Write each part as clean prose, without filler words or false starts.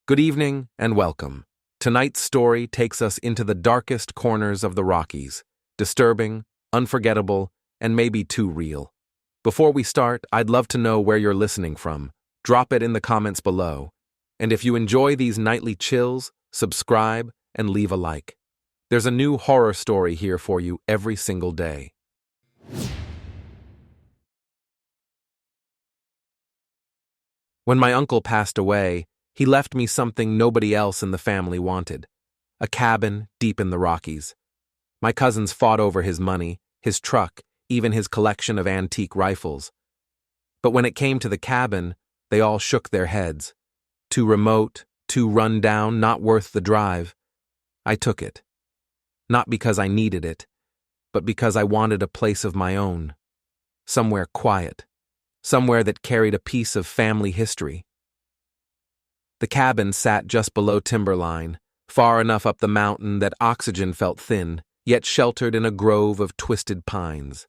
Good evening and welcome. Tonight's story takes us into the darkest corners of the Rockies. Disturbing, unforgettable, and maybe too real. Before we start, I'd love to know where you're listening from. Drop it in the comments below. And if you enjoy these nightly chills, subscribe and leave a like. There's a new horror story here for you every single day. When my uncle passed away, he left me something nobody else in the family wanted. A cabin deep in the Rockies. My cousins fought over his money, his truck, even his collection of antique rifles. But when it came to the cabin, they all shook their heads. Too remote, too run down, not worth the drive. I took it. Not because I needed it, but because I wanted a place of my own. Somewhere quiet. Somewhere that carried a piece of family history. The cabin sat just below timberline, far enough up the mountain that oxygen felt thin, yet sheltered in a grove of twisted pines.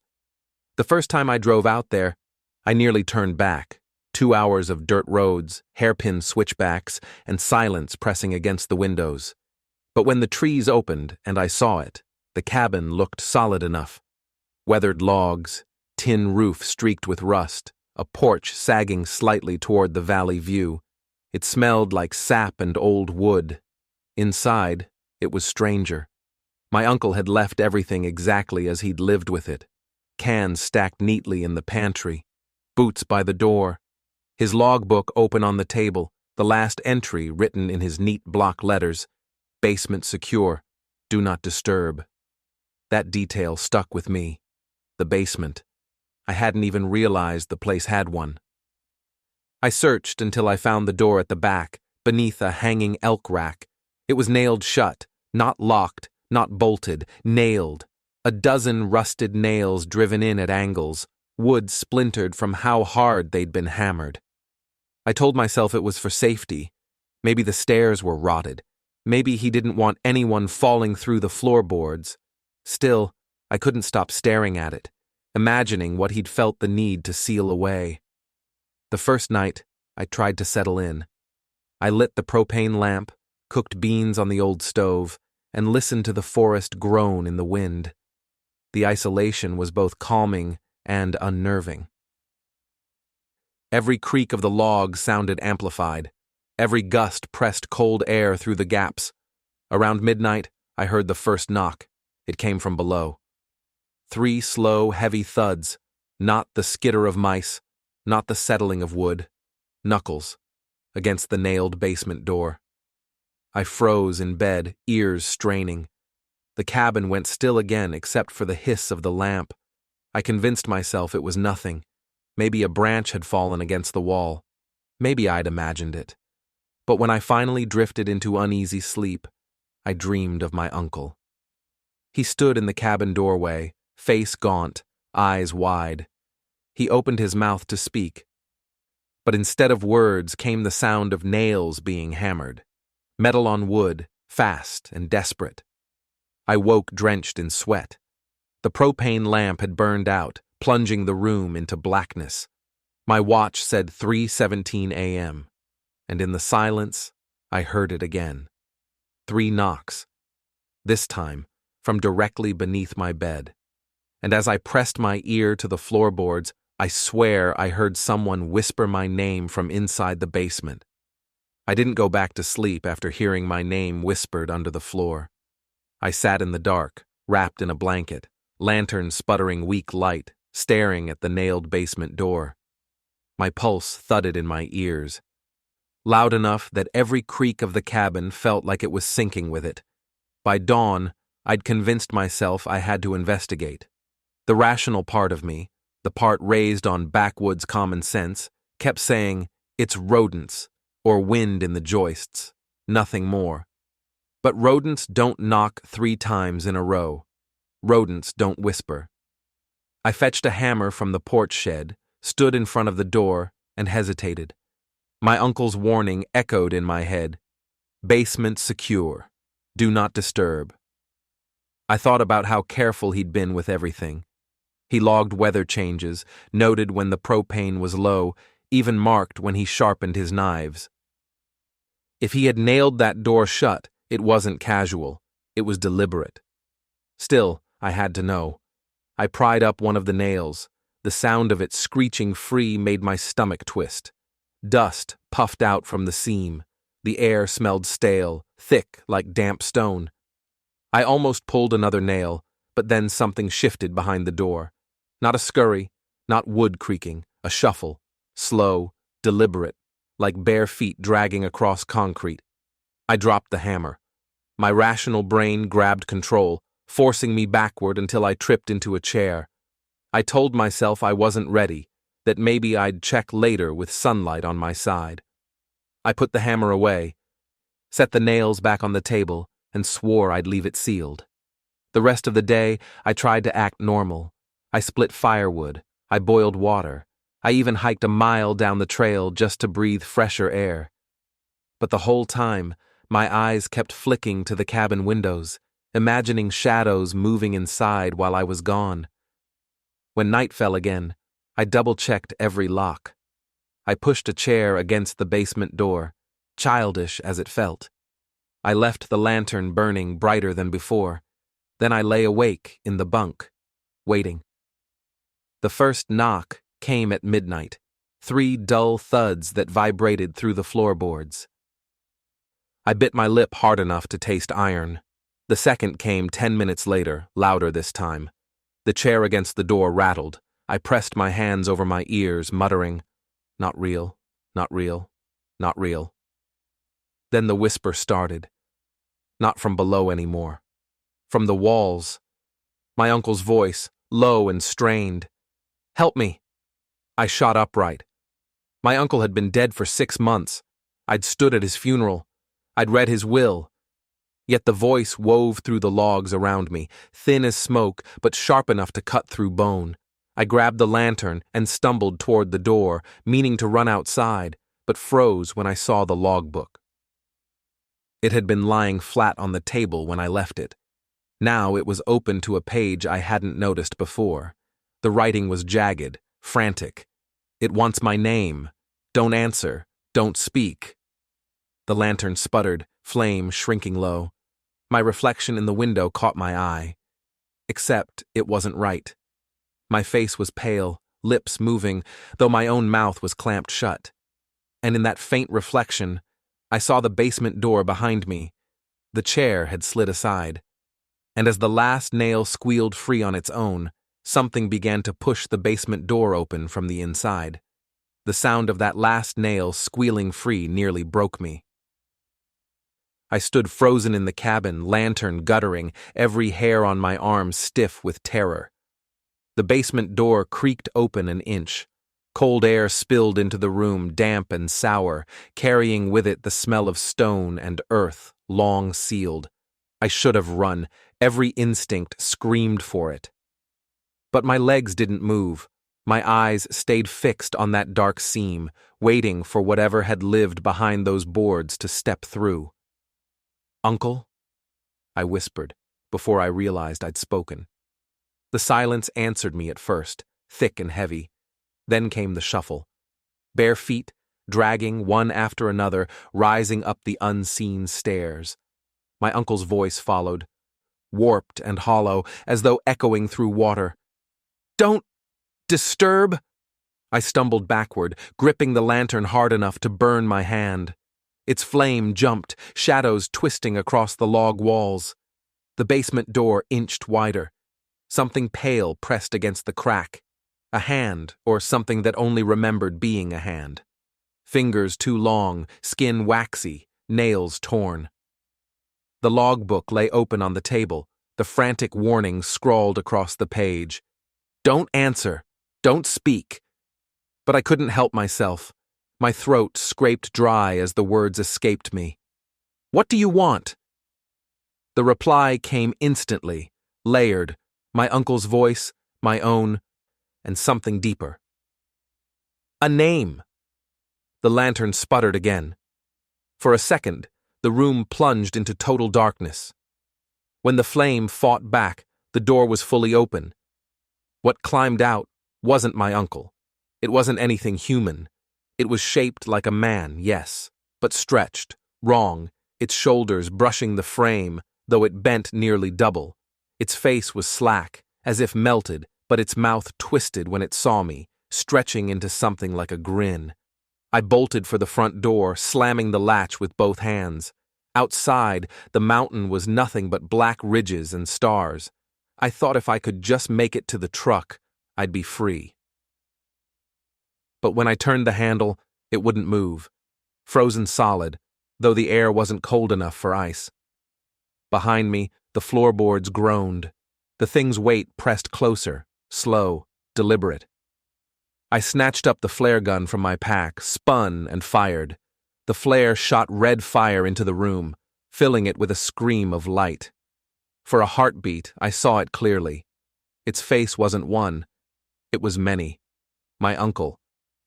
The first time I drove out there, I nearly turned back. 2 hours of dirt roads, hairpin switchbacks, and silence pressing against the windows. But when the trees opened and I saw it, the cabin looked solid enough. Weathered logs, tin roof streaked with rust, a porch sagging slightly toward the valley view. It smelled like sap and old wood. Inside, it was stranger. My uncle had left everything exactly as he'd lived with it. Cans stacked neatly in the pantry, boots by the door, his logbook open on the table, the last entry written in his neat block letters, basement secure, do not disturb. That detail stuck with me. The basement. I hadn't even realized the place had one. I searched until I found the door at the back, beneath a hanging elk rack. It was nailed shut, not locked, not bolted, nailed. A dozen rusted nails driven in at angles, wood splintered from how hard they'd been hammered. I told myself it was for safety. Maybe the stairs were rotted. Maybe he didn't want anyone falling through the floorboards. Still, I couldn't stop staring at it, imagining what he'd felt the need to seal away. The first night, I tried to settle in. I lit the propane lamp, cooked beans on the old stove, and listened to the forest groan in the wind. The isolation was both calming and unnerving. Every creak of the logs sounded amplified. Every gust pressed cold air through the gaps. Around midnight, I heard the first knock. It came from below. 3 slow, heavy thuds, not the skitter of mice, not the settling of wood, knuckles, against the nailed basement door. I froze in bed, ears straining. The cabin went still again except for the hiss of the lamp. I convinced myself it was nothing. Maybe a branch had fallen against the wall. Maybe I'd imagined it. But when I finally drifted into uneasy sleep, I dreamed of my uncle. He stood in the cabin doorway, face gaunt, eyes wide. He opened his mouth to speak. But instead of words came the sound of nails being hammered. Metal on wood, fast and desperate. I woke drenched in sweat. The propane lamp had burned out, plunging the room into blackness. My watch said 3:17 a.m., and in the silence, I heard it again. 3 knocks. This time, from directly beneath my bed. And as I pressed my ear to the floorboards, I swear I heard someone whisper my name from inside the basement. I didn't go back to sleep after hearing my name whispered under the floor. I sat in the dark, wrapped in a blanket, lantern sputtering weak light, staring at the nailed basement door. My pulse thudded in my ears, loud enough that every creak of the cabin felt like it was sinking with it. By dawn, I'd convinced myself I had to investigate. The rational part of me, the part raised on backwoods common sense, kept saying, it's rodents, or wind in the joists, nothing more. But rodents don't knock 3 times in a row. Rodents don't whisper. I fetched a hammer from the porch shed, stood in front of the door, and hesitated. My uncle's warning echoed in my head. Basement secure. Do not disturb. I thought about how careful he'd been with everything. He logged weather changes, noted when the propane was low, even marked when he sharpened his knives. If he had nailed that door shut, it wasn't casual. It was deliberate. Still, I had to know. I pried up one of the nails. The sound of it screeching free made my stomach twist. Dust puffed out from the seam. The air smelled stale, thick like damp stone. I almost pulled another nail, but then something shifted behind the door. Not a scurry, not wood creaking, a shuffle, slow, deliberate, like bare feet dragging across concrete. I dropped the hammer. My rational brain grabbed control, forcing me backward until I tripped into a chair. I told myself I wasn't ready, that maybe I'd check later with sunlight on my side. I put the hammer away, set the nails back on the table, and swore I'd leave it sealed. The rest of the day, I tried to act normal. I split firewood. I boiled water. I even hiked a mile down the trail just to breathe fresher air. But the whole time, my eyes kept flicking to the cabin windows, imagining shadows moving inside while I was gone. When night fell again, I double-checked every lock. I pushed a chair against the basement door, childish as it felt. I left the lantern burning brighter than before. Then I lay awake in the bunk, waiting. The first knock came at midnight, 3 dull thuds that vibrated through the floorboards. I bit my lip hard enough to taste iron. The second came 10 minutes later, louder this time. The chair against the door rattled. I pressed my hands over my ears, muttering, "Not real, not real, not real." Then the whisper started. Not from below anymore. From the walls. My uncle's voice, low and strained. "Help me." I shot upright. My uncle had been dead for 6 months. I'd stood at his funeral. I'd read his will. Yet the voice wove through the logs around me, thin as smoke, but sharp enough to cut through bone. I grabbed the lantern and stumbled toward the door, meaning to run outside, but froze when I saw the logbook. It had been lying flat on the table when I left it. Now it was open to a page I hadn't noticed before. The writing was jagged, frantic. "It wants my name. Don't answer. Don't speak." The lantern sputtered, flame shrinking low. My reflection in the window caught my eye. Except it wasn't right. My face was pale, lips moving, though my own mouth was clamped shut. And in that faint reflection, I saw the basement door behind me. The chair had slid aside. And as the last nail squealed free on its own, something began to push the basement door open from the inside. The sound of that last nail squealing free nearly broke me. I stood frozen in the cabin, lantern guttering, every hair on my arm stiff with terror. The basement door creaked open an inch. Cold air spilled into the room, damp and sour, carrying with it the smell of stone and earth, long sealed. I should have run. Every instinct screamed for it. But my legs didn't move. My eyes stayed fixed on that dark seam, waiting for whatever had lived behind those boards to step through. "Uncle?" I whispered, before I realized I'd spoken. The silence answered me at first, thick and heavy. Then came the shuffle. Bare feet, dragging one after another, rising up the unseen stairs. My uncle's voice followed, warped and hollow, as though echoing through water. "Don't disturb!" I stumbled backward, gripping the lantern hard enough to burn my hand. Its flame jumped, shadows twisting across the log walls. The basement door inched wider. Something pale pressed against the crack. A hand, or something that only remembered being a hand. Fingers too long, skin waxy, nails torn. The logbook lay open on the table, the frantic warning scrawled across the page. "Don't answer. Don't speak." But I couldn't help myself. My throat scraped dry as the words escaped me. "What do you want?" The reply came instantly, layered, my uncle's voice, my own, and something deeper. "A name." The lantern sputtered again. For a second, the room plunged into total darkness. When the flame fought back, the door was fully open. What climbed out wasn't my uncle. It wasn't anything human. It was shaped like a man, yes, but stretched, Wrong, its shoulders brushing the frame, though it bent nearly double. Its face was slack, as if melted, but its mouth twisted when it saw me, stretching into something like a grin. I bolted for the front door, slamming the latch with both hands. Outside, the mountain was nothing but black ridges and stars. I thought if I could just make it to the truck, I'd be free. But when I turned the handle, it wouldn't move. Frozen solid, though the air wasn't cold enough for ice. Behind me, the floorboards groaned. The thing's weight pressed closer, slow, deliberate. I snatched up the flare gun from my pack, spun, and fired. The flare shot red fire into the room, filling it with a scream of light. For a heartbeat, I saw it clearly. Its face wasn't one. It was many. My uncle,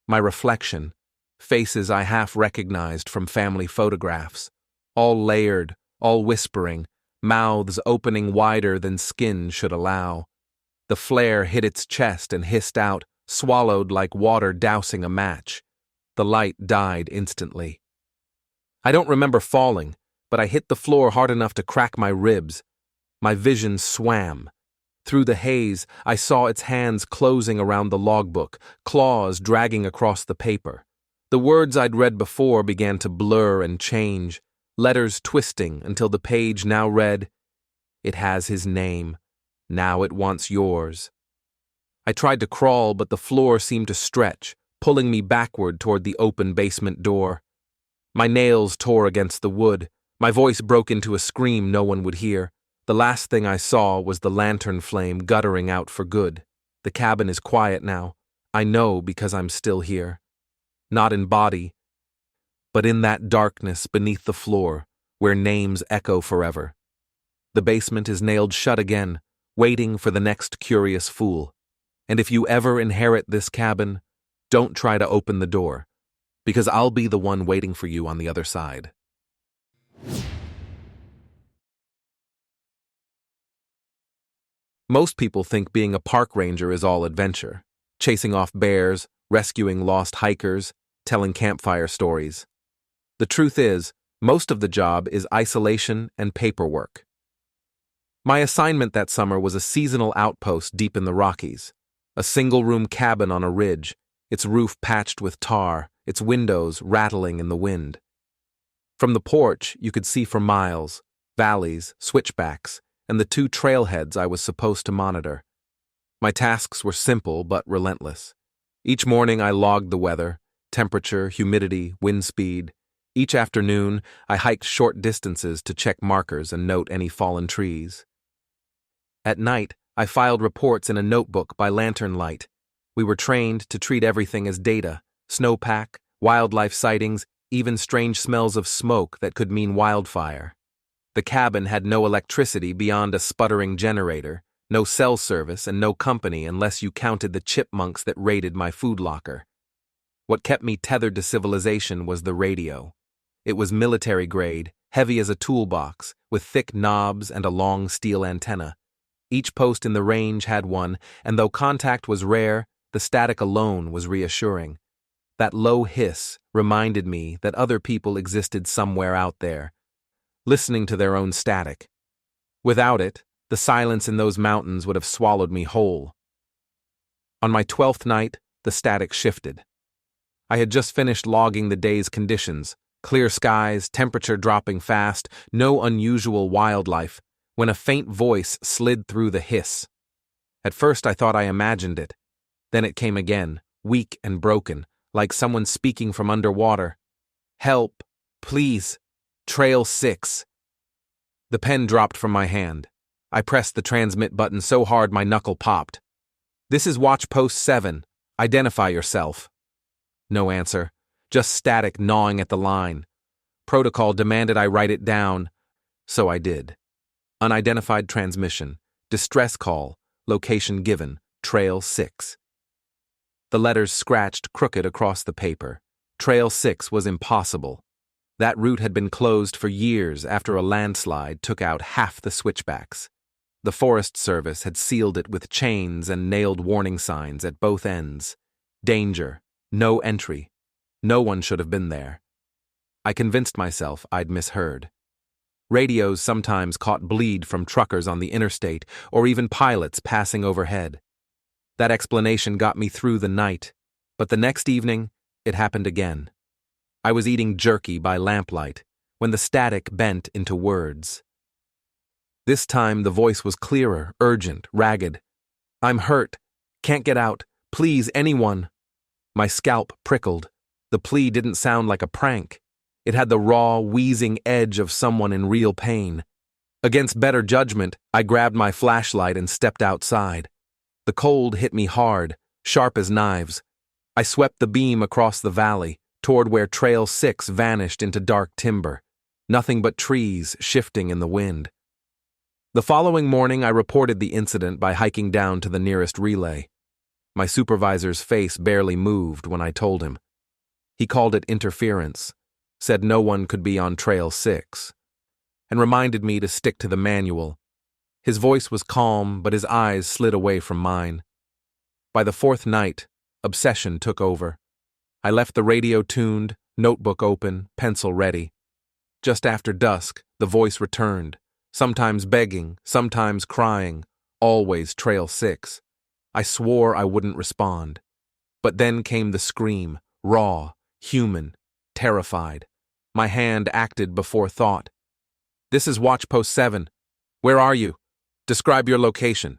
my reflection, faces I half recognized from family photographs, all layered, all whispering, mouths opening wider than skin should allow. The flare hit its chest and hissed out, swallowed like water dousing a match. The light died instantly. I don't remember falling, but I hit the floor hard enough to crack my ribs. My vision swam. Through the haze, I saw its hands closing around the logbook, claws dragging across the paper. The words I'd read before began to blur and change, letters twisting until the page now read, "It has his name. Now it wants yours." I tried to crawl, but the floor seemed to stretch, pulling me backward toward the open basement door. My nails tore against the wood. My voice broke into a scream no one would hear. The last thing I saw was the lantern flame guttering out for good. The cabin is quiet now. I know because I'm still here. Not in body, but in that darkness beneath the floor, where names echo forever. The basement is nailed shut again, waiting for the next curious fool. And if you ever inherit this cabin, don't try to open the door, because I'll be the one waiting for you on the other side. Most people think being a park ranger is all adventure, chasing off bears, rescuing lost hikers, telling campfire stories. The truth is, most of the job is isolation and paperwork. My assignment that summer was a seasonal outpost deep in the Rockies, a single-room cabin on a ridge, its roof patched with tar, its windows rattling in the wind. From the porch, you could see for miles, valleys, switchbacks, and the two trailheads I was supposed to monitor. My tasks were simple but relentless. Each morning I logged the weather, temperature, humidity, wind speed. Each afternoon, I hiked short distances to check markers and note any fallen trees. At night, I filed reports in a notebook by lantern light. We were trained to treat everything as data: snowpack, wildlife sightings, even strange smells of smoke that could mean wildfire. The cabin had no electricity beyond a sputtering generator, no cell service, and no company unless you counted the chipmunks that raided my food locker. What kept me tethered to civilization was the radio. It was military grade, heavy as a toolbox, with thick knobs and a long steel antenna. Each post in the range had one, and though contact was rare, the static alone was reassuring. That low hiss reminded me that other people existed somewhere out there, listening to their own static. Without it, the silence in those mountains would have swallowed me whole. On my 12th night, the static shifted. I had just finished logging the day's conditions: clear skies, temperature dropping fast, no unusual wildlife, when a faint voice slid through the hiss. At first I thought I imagined it. Then it came again, weak and broken, like someone speaking from underwater. "Help, please, Trail 6. The pen dropped from my hand. I pressed the transmit button so hard my knuckle popped. "This is Watch Post 7. Identify yourself." No answer, just static gnawing at the line. Protocol demanded I write it down, so I did. Unidentified transmission, distress call, location given, Trail 6. The letters scratched crooked across the paper. Trail 6 was impossible. That route had been closed for years after a landslide took out half the switchbacks. The Forest Service had sealed it with chains and nailed warning signs at both ends. Danger, no entry. No one should have been there. I convinced myself I'd misheard. Radios sometimes caught bleed from truckers on the interstate or even pilots passing overhead. That explanation got me through the night, but the next evening, it happened again. I was eating jerky by lamplight when the static bent into words. This time the voice was clearer, urgent, ragged. "I'm hurt. Can't get out. Please, anyone." My scalp prickled. The plea didn't sound like a prank. It had the raw, wheezing edge of someone in real pain. Against better judgment, I grabbed my flashlight and stepped outside. The cold hit me hard, sharp as knives. I swept the beam across the valley, toward where Trail 6 vanished into dark timber. Nothing but trees shifting in the wind. The following morning, I reported the incident by hiking down to the nearest relay. My supervisor's face barely moved when I told him. He called it interference, said no one could be on Trail 6, and reminded me to stick to the manual. His voice was calm, but his eyes slid away from mine. By the fourth night, obsession took over. I left the radio tuned, notebook open, pencil ready. Just after dusk, the voice returned, sometimes begging, sometimes crying, always Trail 6. I swore I wouldn't respond. But then came the scream, raw, human, terrified. My hand acted before thought. "This is Watch Post 7. Where are you? Describe your location."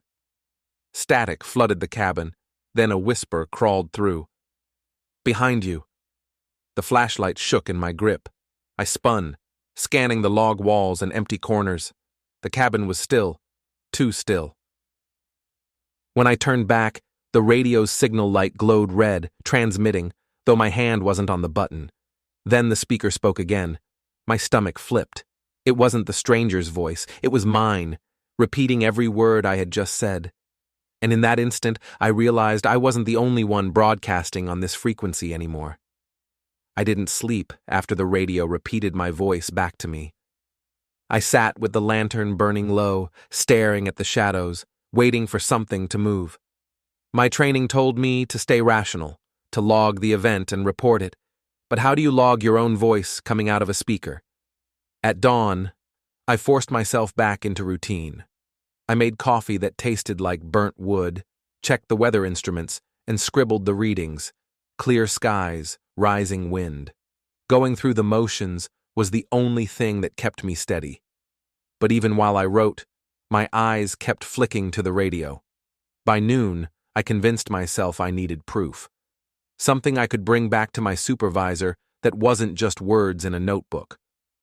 Static flooded the cabin, then a whisper crawled through. "Behind you." The flashlight shook in my grip. I spun, scanning the log walls and empty corners. The cabin was still, too still. When I turned back, the radio's signal light glowed red, transmitting, though my hand wasn't on the button. Then the speaker spoke again. My stomach flipped. It wasn't the stranger's voice, it was mine, repeating every word I had just said. And in that instant, I realized I wasn't the only one broadcasting on this frequency anymore. I didn't sleep after the radio repeated my voice back to me. I sat with the lantern burning low, staring at the shadows, waiting for something to move. My training told me to stay rational, to log the event and report it. But how do you log your own voice coming out of a speaker? At dawn, I forced myself back into routine. I made coffee that tasted like burnt wood, checked the weather instruments, and scribbled the readings. Clear skies, rising wind. Going through the motions was the only thing that kept me steady. But even while I wrote, my eyes kept flicking to the radio. By noon, I convinced myself I needed proof. Something I could bring back to my supervisor that wasn't just words in a notebook.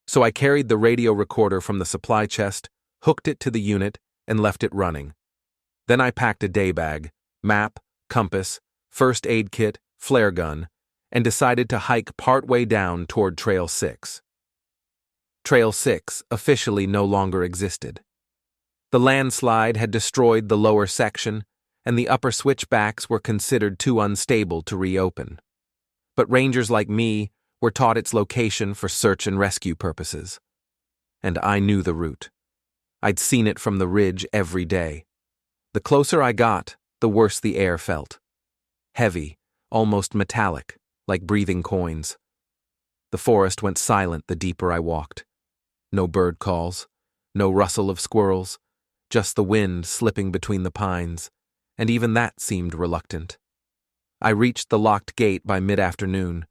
So I carried the radio recorder from the supply chest, hooked it to the unit, and left it running. Then I packed a day bag, map, compass, first aid kit, flare gun, and decided to hike partway down toward Trail 6. Trail 6 officially no longer existed. The landslide had destroyed the lower section, and the upper switchbacks were considered too unstable to reopen. But rangers like me were taught its location for search and rescue purposes. And I knew the route. I'd seen it from the ridge every day. The closer I got, the worse the air felt. Heavy, almost metallic, like breathing coins. The forest went silent the deeper I walked. No bird calls, no rustle of squirrels, just the wind slipping between the pines, and even that seemed reluctant. I reached the locked gate by mid-afternoon.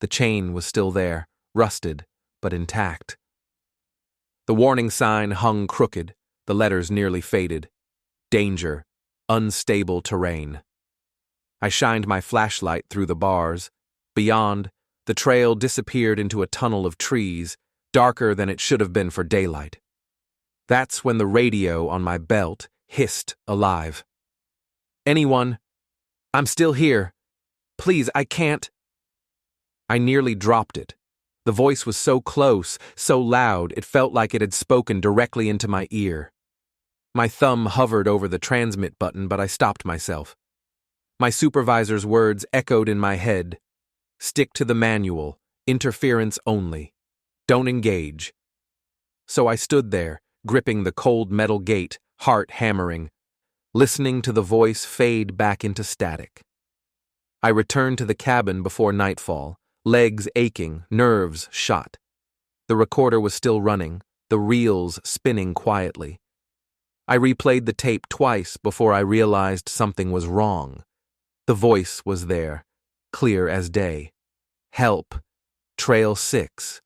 The chain was still there, rusted, but intact. The warning sign hung crooked, the letters nearly faded. Danger, unstable terrain. I shined my flashlight through the bars. Beyond, the trail disappeared into a tunnel of trees, darker than it should have been for daylight. That's when the radio on my belt hissed alive. "Anyone? I'm still here. Please, I can't." I nearly dropped it. The voice was so close, so loud, it felt like it had spoken directly into my ear. My thumb hovered over the transmit button, but I stopped myself. My supervisor's words echoed in my head. "Stick to the manual. Interference only. Don't engage." So I stood there, gripping the cold metal gate, heart hammering, listening to the voice fade back into static. I returned to the cabin before nightfall, legs aching, nerves shot. The recorder was still running, the reels spinning quietly. I replayed the tape twice before I realized something was wrong. The voice was there, clear as day. Help, Trail 6,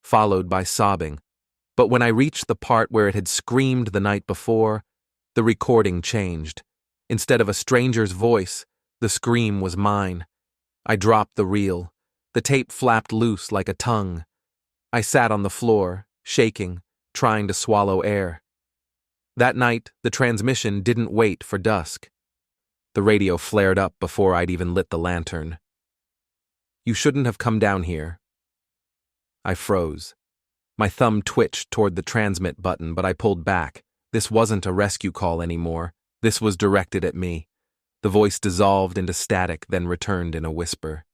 followed by sobbing. But when I reached the part where it had screamed the night before, the recording changed. Instead of a stranger's voice, the scream was mine. I dropped the reel. The tape flapped loose like a tongue. I sat on the floor, shaking, trying to swallow air. That night, the transmission didn't wait for dusk. The radio flared up before I'd even lit the lantern. "You shouldn't have come down here." I froze. My thumb twitched toward the transmit button, but I pulled back. This wasn't a rescue call anymore. This was directed at me. The voice dissolved into static, then returned in a whisper.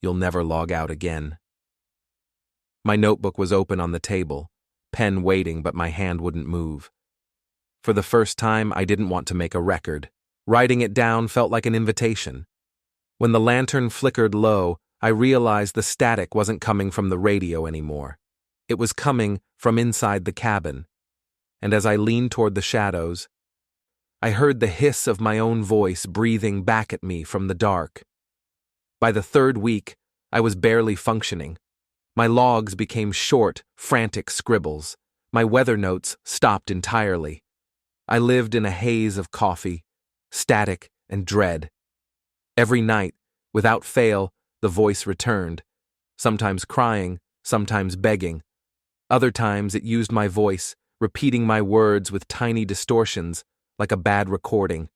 "You'll never log out again." My notebook was open on the table, pen waiting, but my hand wouldn't move. For the first time, I didn't want to make a record. Writing it down felt like an invitation. When the lantern flickered low, I realized the static wasn't coming from the radio anymore. It was coming from inside the cabin. And as I leaned toward the shadows, I heard the hiss of my own voice breathing back at me from the dark. By the third week, I was barely functioning. My logs became short, frantic scribbles. My weather notes stopped entirely. I lived in a haze of coffee, static, and dread. Every night, without fail, the voice returned, sometimes crying, sometimes begging. Other times it used my voice, repeating my words with tiny distortions, like a bad recording.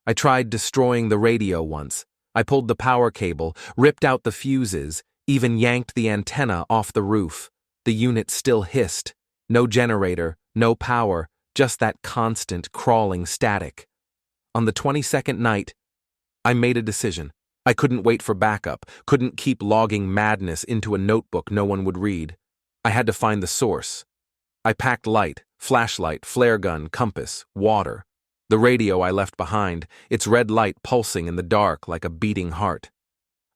I tried destroying the radio once. I pulled the power cable, ripped out the fuses, even yanked the antenna off the roof. The unit still hissed. No generator, no power, just that constant, crawling static. On the 22nd night, I made a decision. I couldn't wait for backup, couldn't keep logging madness into a notebook no one would read. I had to find the source. I packed light, flashlight, flare gun, compass, water. The radio I left behind, its red light pulsing in the dark like a beating heart.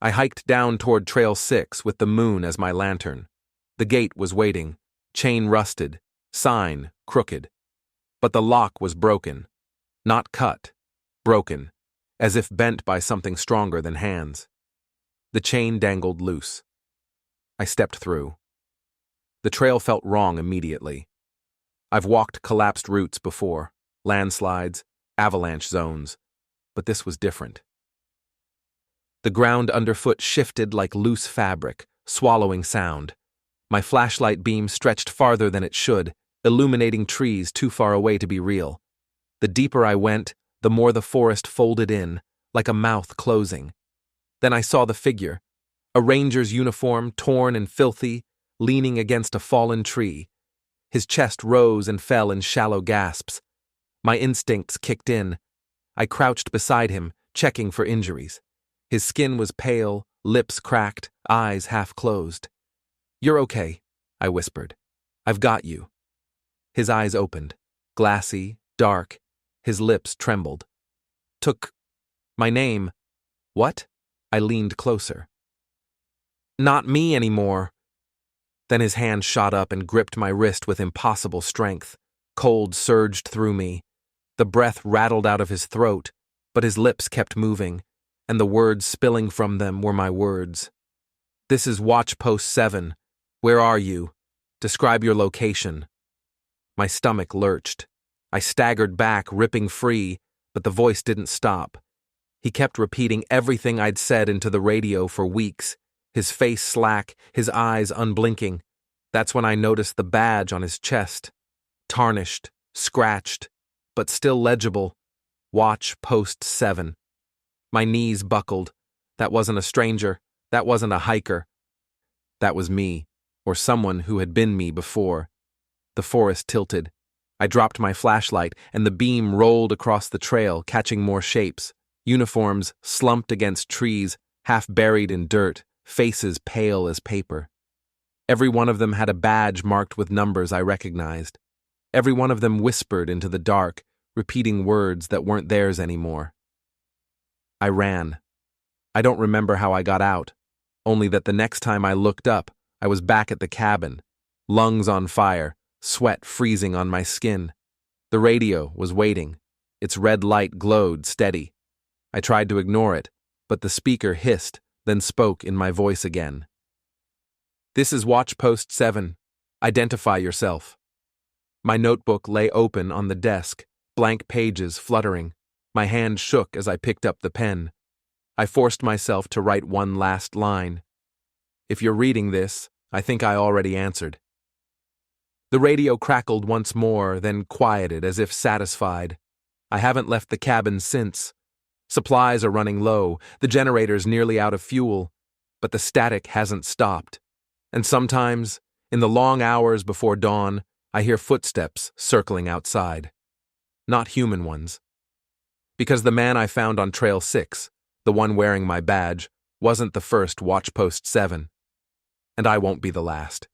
I hiked down toward Trail 6 with the moon as my lantern. The gate was waiting, chain rusted, sign crooked. But the lock was broken. Not cut, broken, as if bent by something stronger than hands. The chain dangled loose. I stepped through. The trail felt wrong immediately. I've walked collapsed routes before, landslides, avalanche zones, but this was different. The ground underfoot shifted like loose fabric, swallowing sound. My flashlight beam stretched farther than it should, illuminating trees too far away to be real. The deeper I went, the more the forest folded in, like a mouth closing. Then I saw the figure, a ranger's uniform, torn and filthy, leaning against a fallen tree. His chest rose and fell in shallow gasps. My instincts kicked in. I crouched beside him, checking for injuries. His skin was pale, lips cracked, eyes half closed. "You're okay," I whispered. "I've got you." His eyes opened, glassy, dark. His lips trembled. "Took my name." "What?" I leaned closer. "Not me anymore." Then his hand shot up and gripped my wrist with impossible strength. Cold surged through me. The breath rattled out of his throat, but his lips kept moving, and the words spilling from them were my words. "This is Watch Post 7. Where are you? Describe your location." My stomach lurched. I staggered back, ripping free, but the voice didn't stop. He kept repeating everything I'd said into the radio for weeks, his face slack, his eyes unblinking. That's when I noticed the badge on his chest. Tarnished, scratched, but still legible. Watch Post 7. My knees buckled. That wasn't a stranger. That wasn't a hiker. That was me, or someone who had been me before. The forest tilted. I dropped my flashlight, and the beam rolled across the trail, catching more shapes. Uniforms slumped against trees, half buried in dirt, faces pale as paper. Every one of them had a badge marked with numbers I recognized. Every one of them whispered into the dark, repeating words that weren't theirs anymore. I ran. I don't remember how I got out. only that the next time I looked up, I was back at the cabin, lungs on fire, sweat freezing on my skin. The radio was waiting. Its red light glowed steady. I tried to ignore it, but the speaker hissed, then spoke in my voice again. "This is Watch Post 7. Identify yourself." My notebook lay open on the desk, blank pages fluttering. My hand shook as I picked up the pen. I forced myself to write one last line. "If you're reading this, I think I already answered." The radio crackled once more, then quieted as if satisfied. I haven't left the cabin since. Supplies are running low, the generator's nearly out of fuel, but the static hasn't stopped. And sometimes, in the long hours before dawn, I hear footsteps circling outside. Not human ones. Because the man I found on Trail 6, the one wearing my badge, wasn't the first Watch Post 7. And I won't be the last.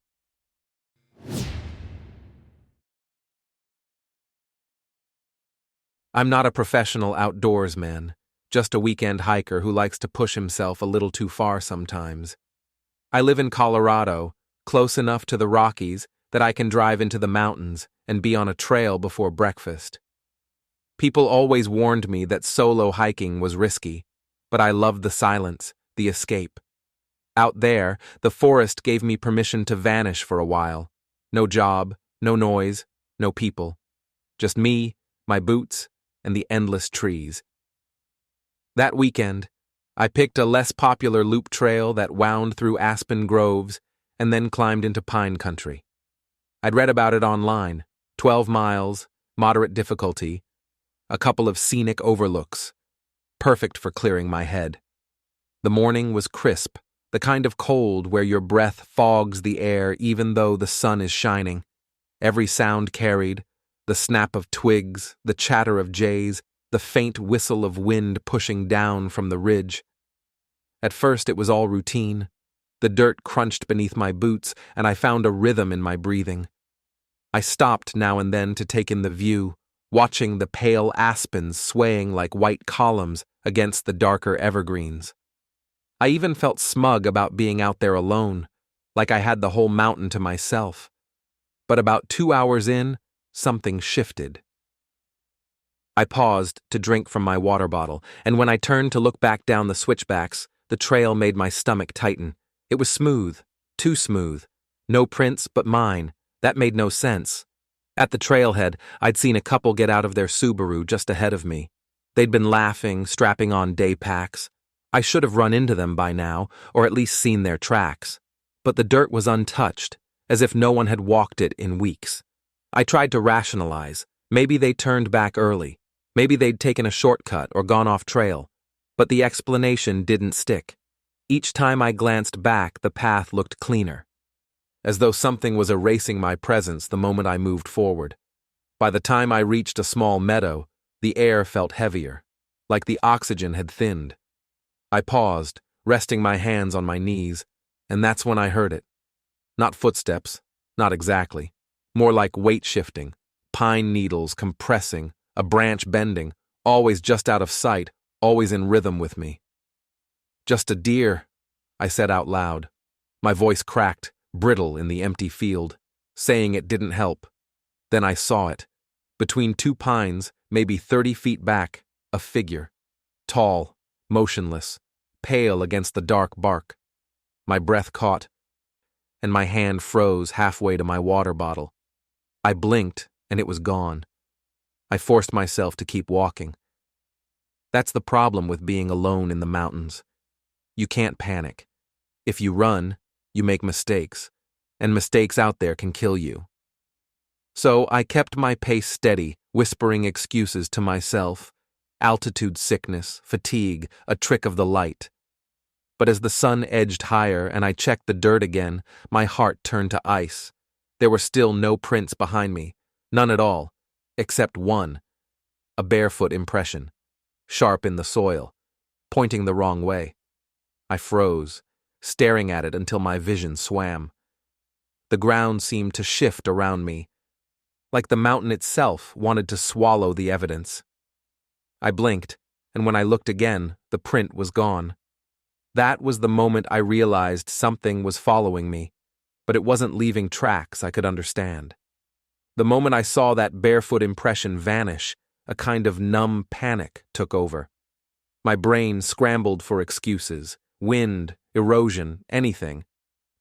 I'm not a professional outdoorsman, just a weekend hiker who likes to push himself a little too far sometimes. I live in Colorado, close enough to the Rockies that I can drive into the mountains and be on a trail before breakfast. People always warned me that solo hiking was risky, but I loved the silence, the escape. Out there, the forest gave me permission to vanish for a while. No job, no noise, no people. Just me, my boots, and the endless trees. That weekend, I picked a less popular loop trail that wound through aspen groves and then climbed into pine country. I'd read about it online, 12 miles, moderate difficulty, a couple of scenic overlooks, perfect for clearing my head. The morning was crisp, the kind of cold where your breath fogs the air even though the sun is shining. Every sound carried, the snap of twigs, the chatter of jays, the faint whistle of wind pushing down from the ridge. At first it was all routine. The dirt crunched beneath my boots, and I found a rhythm in my breathing. I stopped now and then to take in the view, watching the pale aspens swaying like white columns against the darker evergreens. I even felt smug about being out there alone, like I had the whole mountain to myself. But about 2 hours in, something shifted. I paused to drink from my water bottle, and when I turned to look back down the switchbacks, the trail made my stomach tighten. It was smooth, too smooth. No prints but mine. That made no sense. At the trailhead, I'd seen a couple get out of their Subaru just ahead of me. They'd been laughing, strapping on day packs. I should have run into them by now, or at least seen their tracks. But the dirt was untouched, as if no one had walked it in weeks. I tried to rationalize. Maybe they turned back early. Maybe they'd taken a shortcut or gone off trail. But the explanation didn't stick. Each time I glanced back, the path looked cleaner, as though something was erasing my presence the moment I moved forward. By the time I reached a small meadow, the air felt heavier, like the oxygen had thinned. I paused, resting my hands on my knees, and that's when I heard it. Not footsteps, not exactly. More like weight shifting, pine needles compressing, a branch bending, always just out of sight, always in rhythm with me. "Just a deer," I said out loud. My voice cracked, brittle in the empty field. Saying it didn't help. Then I saw it. Between two pines, maybe 30 feet back, a figure. Tall, motionless, pale against the dark bark. My breath caught, and my hand froze halfway to my water bottle. I blinked, and it was gone. I forced myself to keep walking. That's the problem with being alone in the mountains. You can't panic. If you run, you make mistakes, and mistakes out there can kill you. So I kept my pace steady, whispering excuses to myself. Altitude sickness, fatigue, a trick of the light. But as the sun edged higher and I checked the dirt again, my heart turned to ice. There were still no prints behind me, none at all, except one, a barefoot impression, sharp in the soil, pointing the wrong way. I froze, staring at it until my vision swam. The ground seemed to shift around me, like the mountain itself wanted to swallow the evidence. I blinked, and when I looked again, the print was gone. That was the moment I realized something was following me, but it wasn't leaving tracks I could understand. The moment I saw that barefoot impression vanish, a kind of numb panic took over. My brain scrambled for excuses, wind, erosion, anything,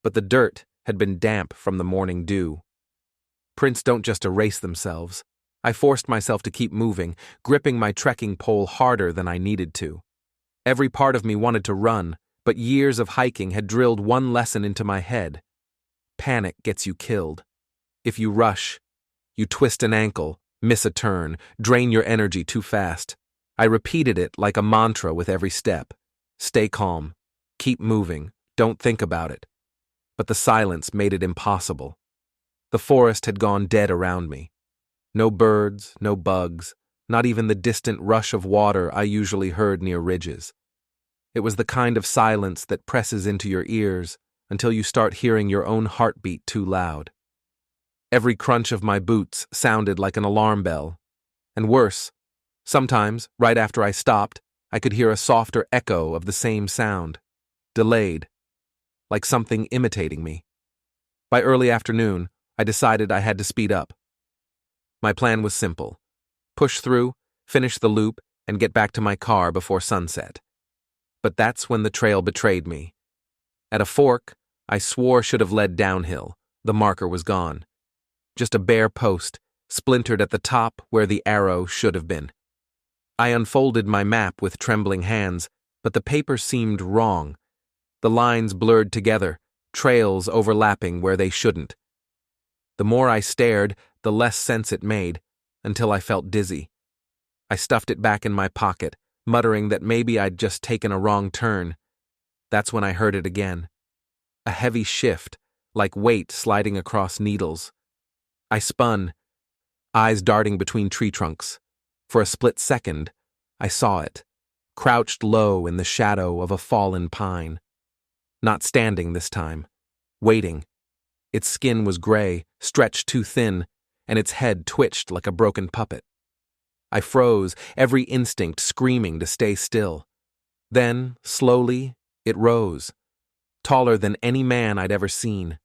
but the dirt had been damp from the morning dew. Prints don't just erase themselves. I forced myself to keep moving, gripping my trekking pole harder than I needed to. Every part of me wanted to run, but years of hiking had drilled one lesson into my head. Panic gets you killed. If you rush, you twist an ankle, miss a turn, drain your energy too fast. I repeated it like a mantra with every step. Stay calm. Keep moving. Don't think about it. But the silence made it impossible. The forest had gone dead around me. No birds, no bugs, not even the distant rush of water I usually heard near ridges. It was the kind of silence that presses into your ears until you start hearing your own heartbeat too loud. Every crunch of my boots sounded like an alarm bell. And worse, sometimes, right after I stopped, I could hear a softer echo of the same sound, delayed, like something imitating me. By early afternoon, I decided I had to speed up. My plan was simple: push through, finish the loop, and get back to my car before sunset. But that's when the trail betrayed me. At a fork, I swore should have led downhill. The marker was gone. Just a bare post, splintered at the top where the arrow should have been. I unfolded my map with trembling hands, but the paper seemed wrong. The lines blurred together, trails overlapping where they shouldn't. The more I stared, the less sense it made, until I felt dizzy. I stuffed it back in my pocket, muttering that maybe I'd just taken a wrong turn. That's when I heard it again. A heavy shift, like weight sliding across needles. I spun, eyes darting between tree trunks. For a split second, I saw it, crouched low in the shadow of a fallen pine. Not standing this time, waiting. Its skin was gray, stretched too thin, and its head twitched like a broken puppet. I froze, every instinct screaming to stay still. Then, slowly, it rose, taller than any man I'd ever seen.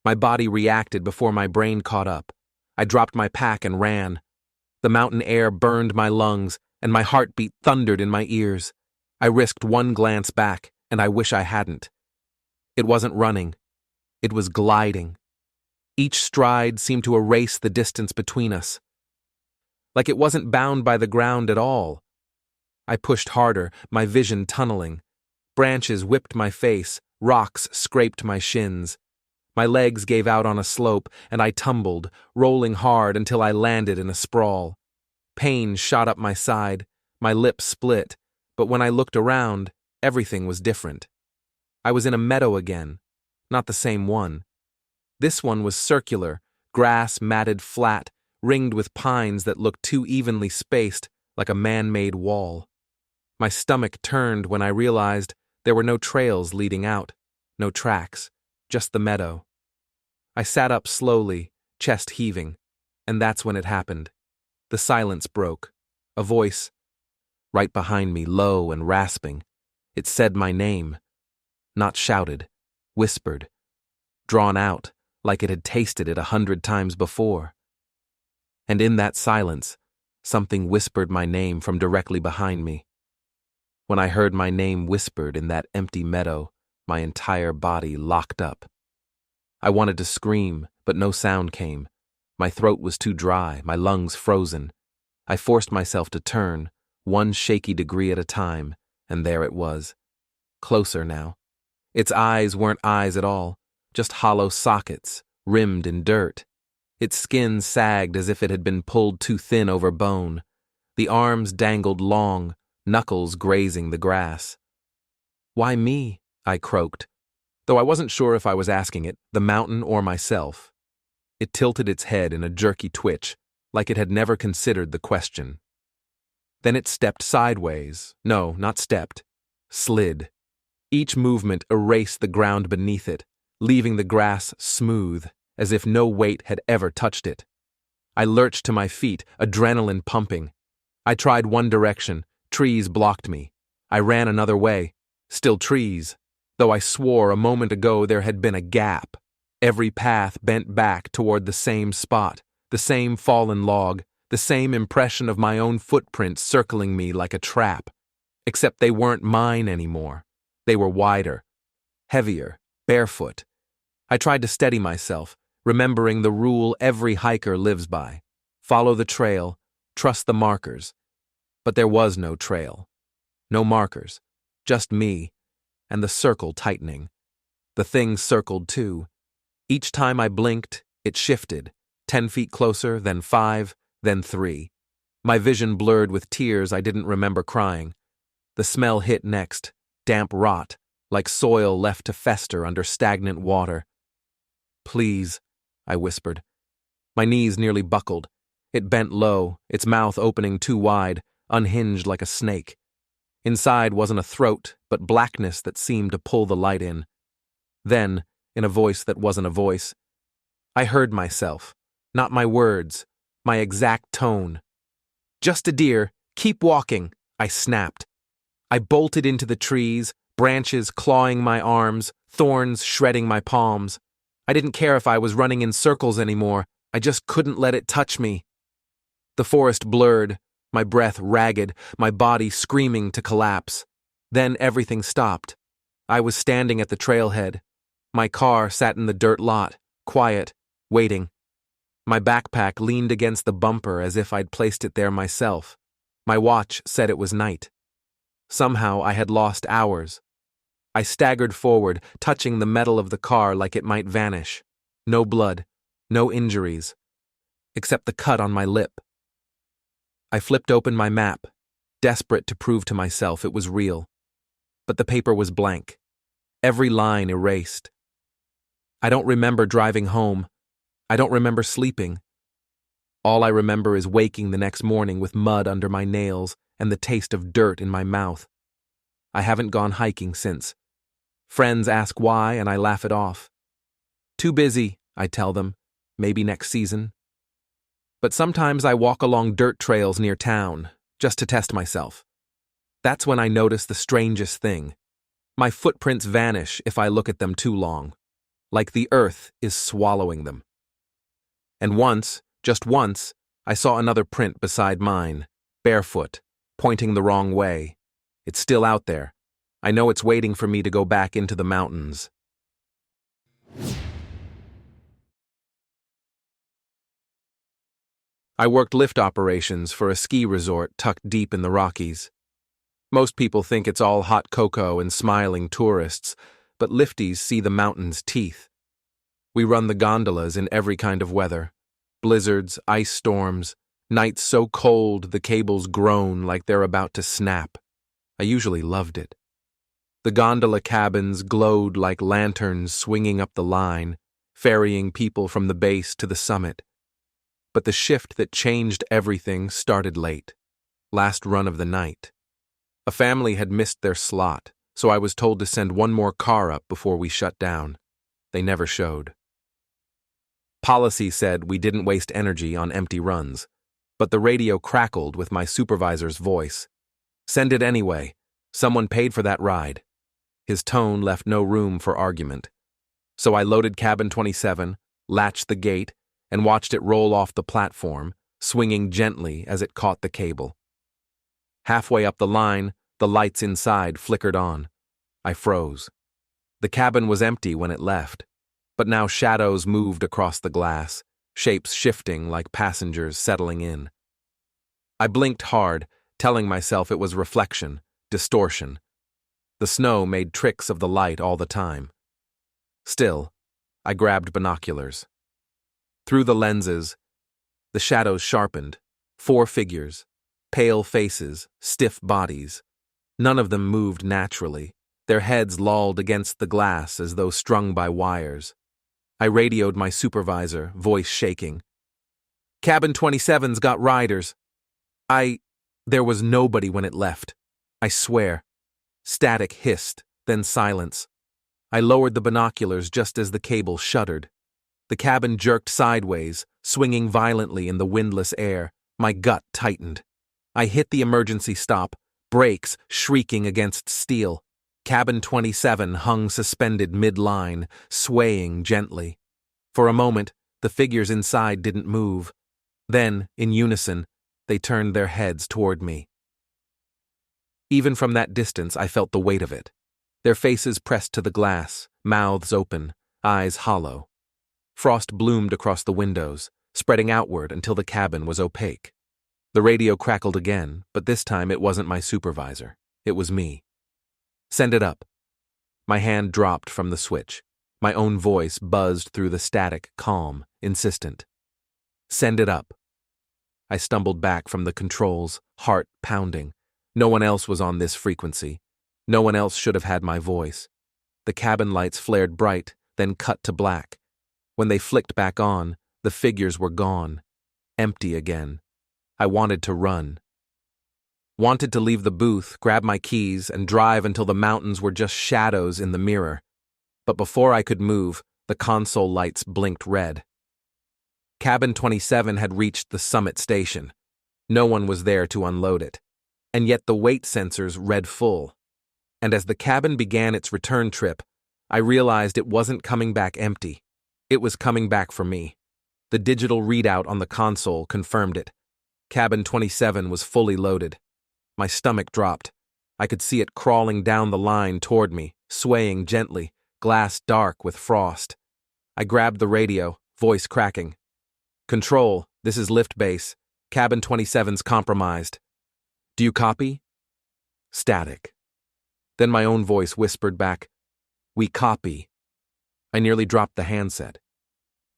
My body reacted before my brain caught up. I dropped my pack and ran. The mountain air burned my lungs, and my heartbeat thundered in my ears. I risked one glance back, and I wish I hadn't. It wasn't running. It was gliding. Each stride seemed to erase the distance between us. Like it wasn't bound by the ground at all. I pushed harder, my vision tunneling. Branches whipped my face, rocks scraped my shins. My legs gave out on a slope, and I tumbled, rolling hard until I landed in a sprawl. Pain shot up my side, my lips split, but when I looked around, everything was different. I was in a meadow again, not the same one. This one was circular, grass matted flat, ringed with pines that looked too evenly spaced, like a man-made wall. My stomach turned when I realized there were no trails leading out, no tracks, just the meadow. I sat up slowly, chest heaving, and that's when it happened. The silence broke. A voice, right behind me, low and rasping. It said my name. Not shouted, whispered, drawn out, like it had tasted it 100 times before. And in that silence, something whispered my name from directly behind me. When I heard my name whispered in that empty meadow, my entire body locked up. I wanted to scream, but no sound came. My throat was too dry, my lungs frozen. I forced myself to turn, one shaky degree at a time, and there it was. Closer now. Its eyes weren't eyes at all, just hollow sockets, rimmed in dirt. Its skin sagged as if it had been pulled too thin over bone. The arms dangled long, knuckles grazing the grass. "Why me?" I croaked, though I wasn't sure if I was asking it, the mountain or myself. It tilted its head in a jerky twitch, like it had never considered the question. Then it stepped sideways. No, not stepped. Slid. Each movement erased the ground beneath it, leaving the grass smooth, as if no weight had ever touched it. I lurched to my feet, adrenaline pumping. I tried one direction. Trees blocked me. I ran another way. Still trees, though I swore a moment ago there had been a gap. Every path bent back toward the same spot, the same fallen log, the same impression of my own footprints circling me like a trap. Except they weren't mine anymore. They were wider, heavier, barefoot. I tried to steady myself, remembering the rule every hiker lives by. Follow the trail, trust the markers. But there was no trail. No markers. Just me, and the circle tightening. The thing circled too. Each time I blinked, it shifted, 10 feet closer, then 5, then 3. My vision blurred with tears I didn't remember crying. The smell hit next, damp rot, like soil left to fester under stagnant water. "Please," I whispered. My knees nearly buckled. It bent low, its mouth opening too wide, unhinged like a snake. Inside wasn't a throat, but blackness that seemed to pull the light in. Then, in a voice that wasn't a voice, I heard myself, not my words, my exact tone. "Just a deer, keep walking," I snapped. I bolted into the trees, branches clawing my arms, thorns shredding my palms. I didn't care if I was running in circles anymore, I just couldn't let it touch me. The forest blurred, my breath ragged, my body screaming to collapse. Then everything stopped. I was standing at the trailhead. My car sat in the dirt lot, quiet, waiting. My backpack leaned against the bumper as if I'd placed it there myself. My watch said it was night. Somehow I had lost hours. I staggered forward, touching the metal of the car like it might vanish. No blood, no injuries, except the cut on my lip. I flipped open my map, desperate to prove to myself it was real. But the paper was blank, every line erased. I don't remember driving home. I don't remember sleeping. All I remember is waking the next morning with mud under my nails and the taste of dirt in my mouth. I haven't gone hiking since. Friends ask why, and I laugh it off. Too busy, I tell them, maybe next season. But sometimes I walk along dirt trails near town, just to test myself. That's when I notice the strangest thing. My footprints vanish if I look at them too long, like the earth is swallowing them. And once, just once, I saw another print beside mine, barefoot, pointing the wrong way. It's still out there. I know it's waiting for me to go back into the mountains. I worked lift operations for a ski resort tucked deep in the Rockies. Most people think it's all hot cocoa and smiling tourists, but lifties see the mountain's teeth. We run the gondolas in every kind of weather. Blizzards, ice storms, nights so cold the cables groan like they're about to snap. I usually loved it. The gondola cabins glowed like lanterns swinging up the line, ferrying people from the base to the summit. But the shift that changed everything started late. Last run of the night. A family had missed their slot, so I was told to send one more car up before we shut down. They never showed. Policy said we didn't waste energy on empty runs, but the radio crackled with my supervisor's voice. "Send it anyway. Someone paid for that ride." His tone left no room for argument. So I loaded cabin 27, latched the gate, and watched it roll off the platform, swinging gently as it caught the cable. Halfway up the line, the lights inside flickered on. I froze. The cabin was empty when it left, but now shadows moved across the glass, shapes shifting like passengers settling in. I blinked hard, telling myself it was reflection, distortion. The snow made tricks of the light all the time. Still, I grabbed binoculars. Through the lenses, the shadows sharpened. 4 figures, pale faces, stiff bodies. None of them moved naturally, their heads lolled against the glass as though strung by wires. I radioed my supervisor, voice shaking. "Cabin 27's got riders." There was nobody when it left. I swear. Static hissed, then silence. I lowered the binoculars just as the cable shuddered. The cabin jerked sideways, swinging violently in the windless air. My gut tightened. I hit the emergency stop, brakes shrieking against steel. Cabin 27 hung suspended mid-line, swaying gently. For a moment, the figures inside didn't move. Then, in unison, they turned their heads toward me. Even from that distance, I felt the weight of it. Their faces pressed to the glass, mouths open, eyes hollow. Frost bloomed across the windows, spreading outward until the cabin was opaque. The radio crackled again, but this time it wasn't my supervisor. It was me. "Send it up." My hand dropped from the switch. My own voice buzzed through the static, calm, insistent. "Send it up." I stumbled back from the controls, heart pounding. No one else was on this frequency. No one else should have had my voice. The cabin lights flared bright, then cut to black. When they flicked back on, the figures were gone. Empty again. I wanted to run. Wanted to leave the booth, grab my keys, and drive until the mountains were just shadows in the mirror. But before I could move, the console lights blinked red. Cabin 27 had reached the summit station. No one was there to unload it. And yet the weight sensors read full. And as the cabin began its return trip, I realized it wasn't coming back empty. It was coming back for me. The digital readout on the console confirmed it. Cabin 27 was fully loaded. My stomach dropped. I could see it crawling down the line toward me, swaying gently, glass dark with frost. I grabbed the radio, voice cracking. "Control, this is lift base. Cabin 27's compromised. Do you copy?" Static. Then my own voice whispered back, "We copy." I nearly dropped the handset.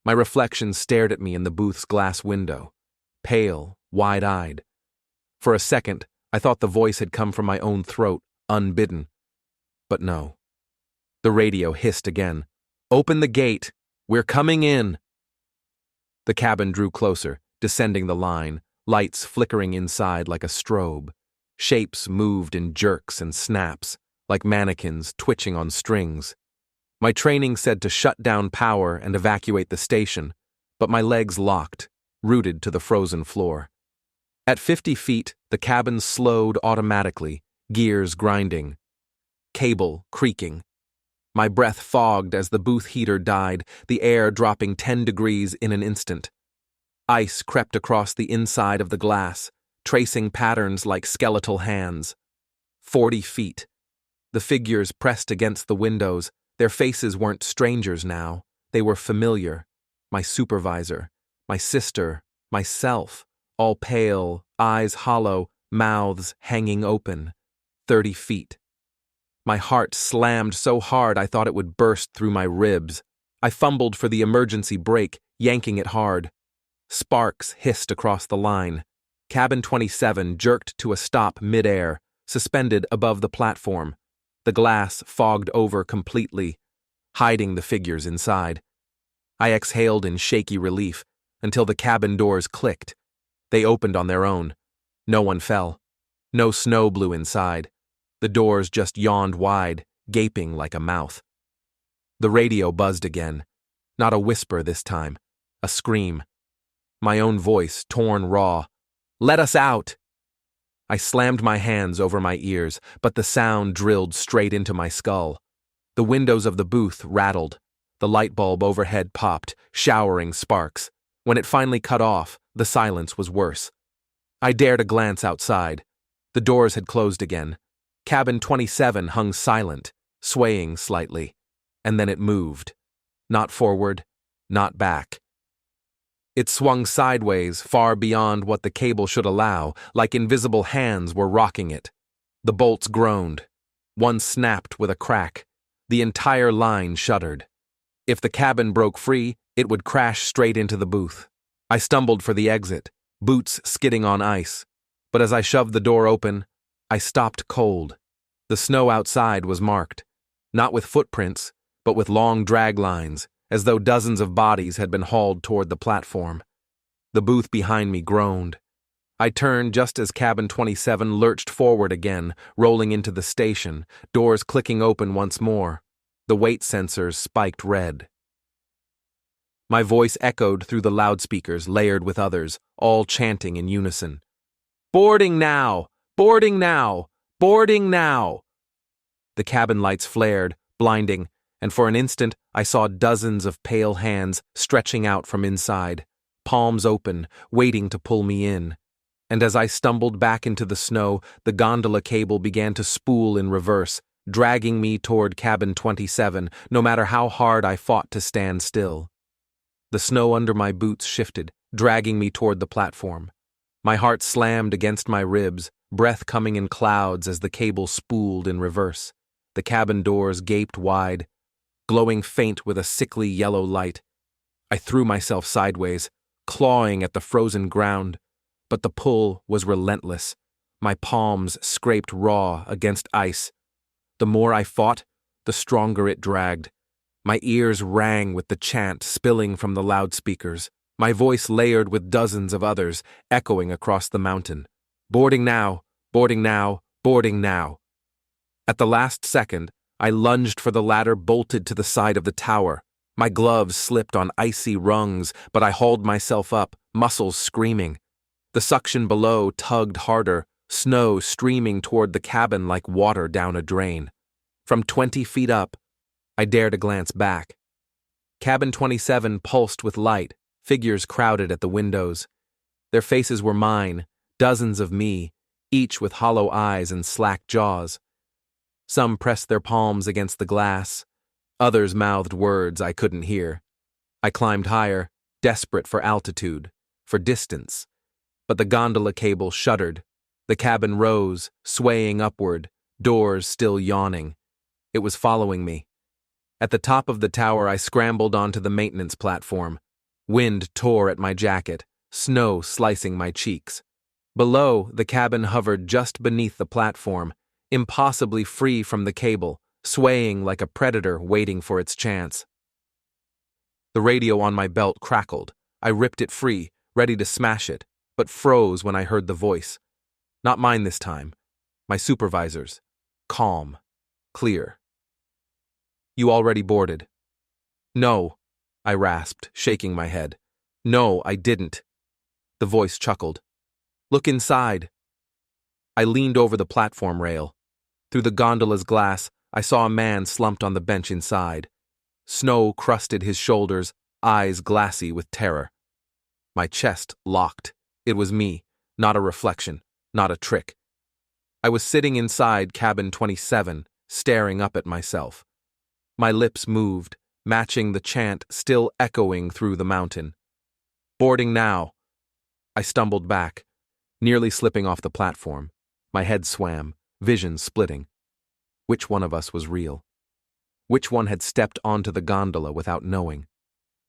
My reflection stared at me in the booth's glass window, pale, wide-eyed. For a second, I thought the voice had come from my own throat, unbidden. But no. The radio hissed again. "Open the gate! We're coming in!" The cabin drew closer, descending the line, lights flickering inside like a strobe. Shapes moved in jerks and snaps, like mannequins twitching on strings. My training said to shut down power and evacuate the station, but my legs locked, rooted to the frozen floor. At 50 feet, the cabin slowed automatically, gears grinding, cable creaking. My breath fogged as the booth heater died, the air dropping 10 degrees in an instant. Ice crept across the inside of the glass, tracing patterns like skeletal hands. 40 feet. The figures pressed against the windows. Their faces weren't strangers now. They were familiar. My supervisor, my sister, myself, all pale, eyes hollow, mouths hanging open. 30 feet. My heart slammed so hard I thought it would burst through my ribs. I fumbled for the emergency brake, yanking it hard. Sparks hissed across the line. Cabin 27 jerked to a stop mid-air, suspended above the platform. The glass fogged over completely, hiding the figures inside. I exhaled in shaky relief until the cabin doors clicked. They opened on their own. No one fell. No snow blew inside. The doors just yawned wide, gaping like a mouth. The radio buzzed again. Not a whisper this time. A scream. My own voice, torn raw. "Let us out!" I slammed my hands over my ears, but the sound drilled straight into my skull. The windows of the booth rattled. The light bulb overhead popped, showering sparks. When it finally cut off, the silence was worse. I dared a glance outside. The doors had closed again. Cabin 27 hung silent, swaying slightly. And then it moved. Not forward, not back. It swung sideways, far beyond what the cable should allow, like invisible hands were rocking it. The bolts groaned. One snapped with a crack. The entire line shuddered. If the cabin broke free, it would crash straight into the booth. I stumbled for the exit, boots skidding on ice. But as I shoved the door open, I stopped cold. The snow outside was marked, not with footprints, but with long drag lines, as though dozens of bodies had been hauled toward the platform. The booth behind me groaned. I turned just as Cabin 27 lurched forward again, rolling into the station, doors clicking open once more. The weight sensors spiked red. My voice echoed through the loudspeakers layered with others, all chanting in unison. "Boarding now! Boarding now! Boarding now!" The cabin lights flared, blinding, and for an instant I saw dozens of pale hands stretching out from inside, palms open, waiting to pull me in. And as I stumbled back into the snow, the gondola cable began to spool in reverse, dragging me toward cabin 27, no matter how hard I fought to stand still. The snow under my boots shifted, dragging me toward the platform. My heart slammed against my ribs, breath coming in clouds as the cable spooled in reverse. The cabin doors gaped wide, glowing faint with a sickly yellow light. I threw myself sideways, clawing at the frozen ground, but the pull was relentless. My palms scraped raw against ice. The more I fought, the stronger it dragged. My ears rang with the chant spilling from the loudspeakers, my voice layered with dozens of others, echoing across the mountain. Boarding now, boarding now, boarding now. At the last second, I lunged for the ladder bolted to the side of the tower. My gloves slipped on icy rungs, but I hauled myself up, muscles screaming. The suction below tugged harder, snow streaming toward the cabin like water down a drain. From 20 feet up, I dared a glance back. Cabin 27 pulsed with light, figures crowded at the windows. Their faces were mine, dozens of me, each with hollow eyes and slack jaws. Some pressed their palms against the glass. Others mouthed words I couldn't hear. I climbed higher, desperate for altitude, for distance. But the gondola cable shuddered. The cabin rose, swaying upward, doors still yawning. It was following me. At the top of the tower, I scrambled onto the maintenance platform. Wind tore at my jacket, snow slicing my cheeks. Below, the cabin hovered just beneath the platform, impossibly free from the cable, swaying like a predator waiting for its chance. The radio on my belt crackled. I ripped it free, ready to smash it, but froze when I heard the voice. Not mine this time. My supervisor's. Calm. Clear. You already boarded. No, I rasped, shaking my head. No, I didn't. The voice chuckled. Look inside. I leaned over the platform rail. Through the gondola's glass, I saw a man slumped on the bench inside. Snow crusted his shoulders, eyes glassy with terror. My chest locked. It was me, not a reflection, not a trick. I was sitting inside cabin 27, staring up at myself. My lips moved, matching the chant still echoing through the mountain. Boarding now. I stumbled back, nearly slipping off the platform. My head swam, vision splitting. Which one of us was real? Which one had stepped onto the gondola without knowing?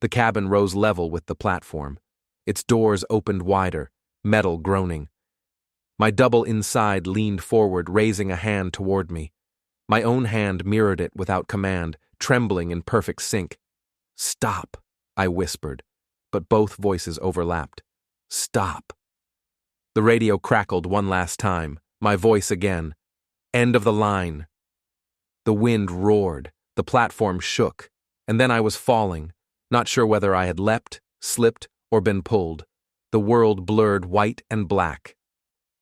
The cabin rose level with the platform. Its doors opened wider, metal groaning. My double inside leaned forward, raising a hand toward me. My own hand mirrored it without command, trembling in perfect sync. Stop, I whispered, but both voices overlapped. Stop. The radio crackled one last time, my voice again. End of the line. The wind roared, the platform shook, and then I was falling, not sure whether I had leapt, slipped, or been pulled. The world blurred white and black.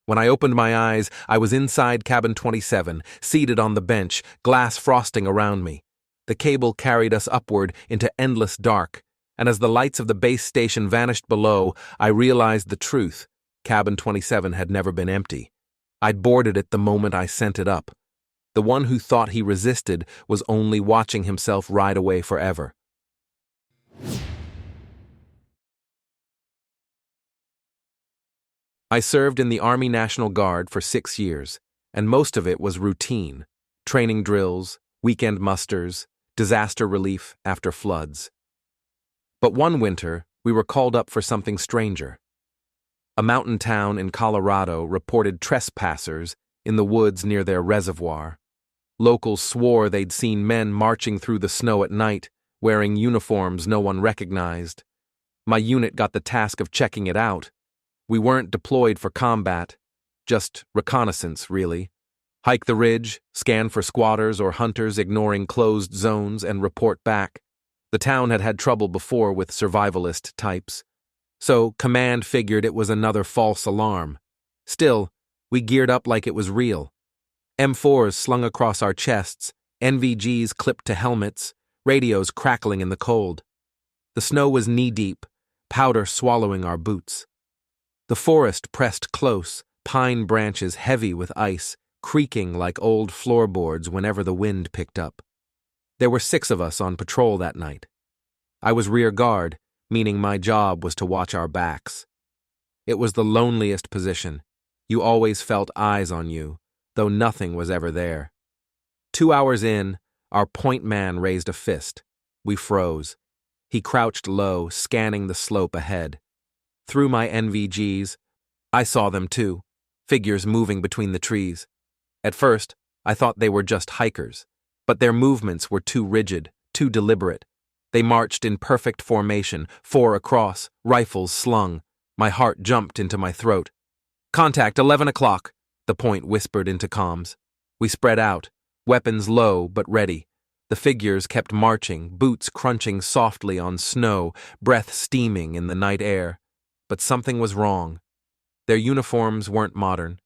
When I opened my eyes, I was inside cabin 27, seated on the bench, glass frosting around me. The cable carried us upward into endless dark, and as the lights of the base station vanished below, I realized the truth. Cabin 27 had never been empty. I'd boarded it the moment I sent it up. The one who thought he resisted was only watching himself ride away forever. I served in the Army National Guard for 6 years, and most of it was routine: training drills, weekend musters, disaster relief after floods. But one winter, we were called up for something stranger. A mountain town in Colorado reported trespassers in the woods near their reservoir. Locals swore they'd seen men marching through the snow at night, wearing uniforms no one recognized. My unit got the task of checking it out. We weren't deployed for combat, just reconnaissance, really. Hike the ridge, scan for squatters or hunters ignoring closed zones, and report back. The town had had trouble before with survivalist types, so command figured it was another false alarm. Still, we geared up like it was real. M4s slung across our chests, NVGs clipped to helmets, radios crackling in the cold. The snow was knee-deep, powder swallowing our boots. The forest pressed close, pine branches heavy with ice, creaking like old floorboards whenever the wind picked up. There were 6 of us on patrol that night. I was rear guard, meaning my job was to watch our backs. It was the loneliest position. You always felt eyes on you, though nothing was ever there. 2 hours in, our point man raised a fist. We froze. He crouched low, scanning the slope ahead. Through my NVGs, I saw them too, figures moving between the trees. At first, I thought they were just hikers, but their movements were too rigid, too deliberate. They marched in perfect formation, 4 across, rifles slung. My heart jumped into my throat. "Contact 11 o'clock, the point whispered into comms. We spread out, weapons low but ready. The figures kept marching, boots crunching softly on snow, breath steaming in the night air. But something was wrong. Their uniforms weren't modern.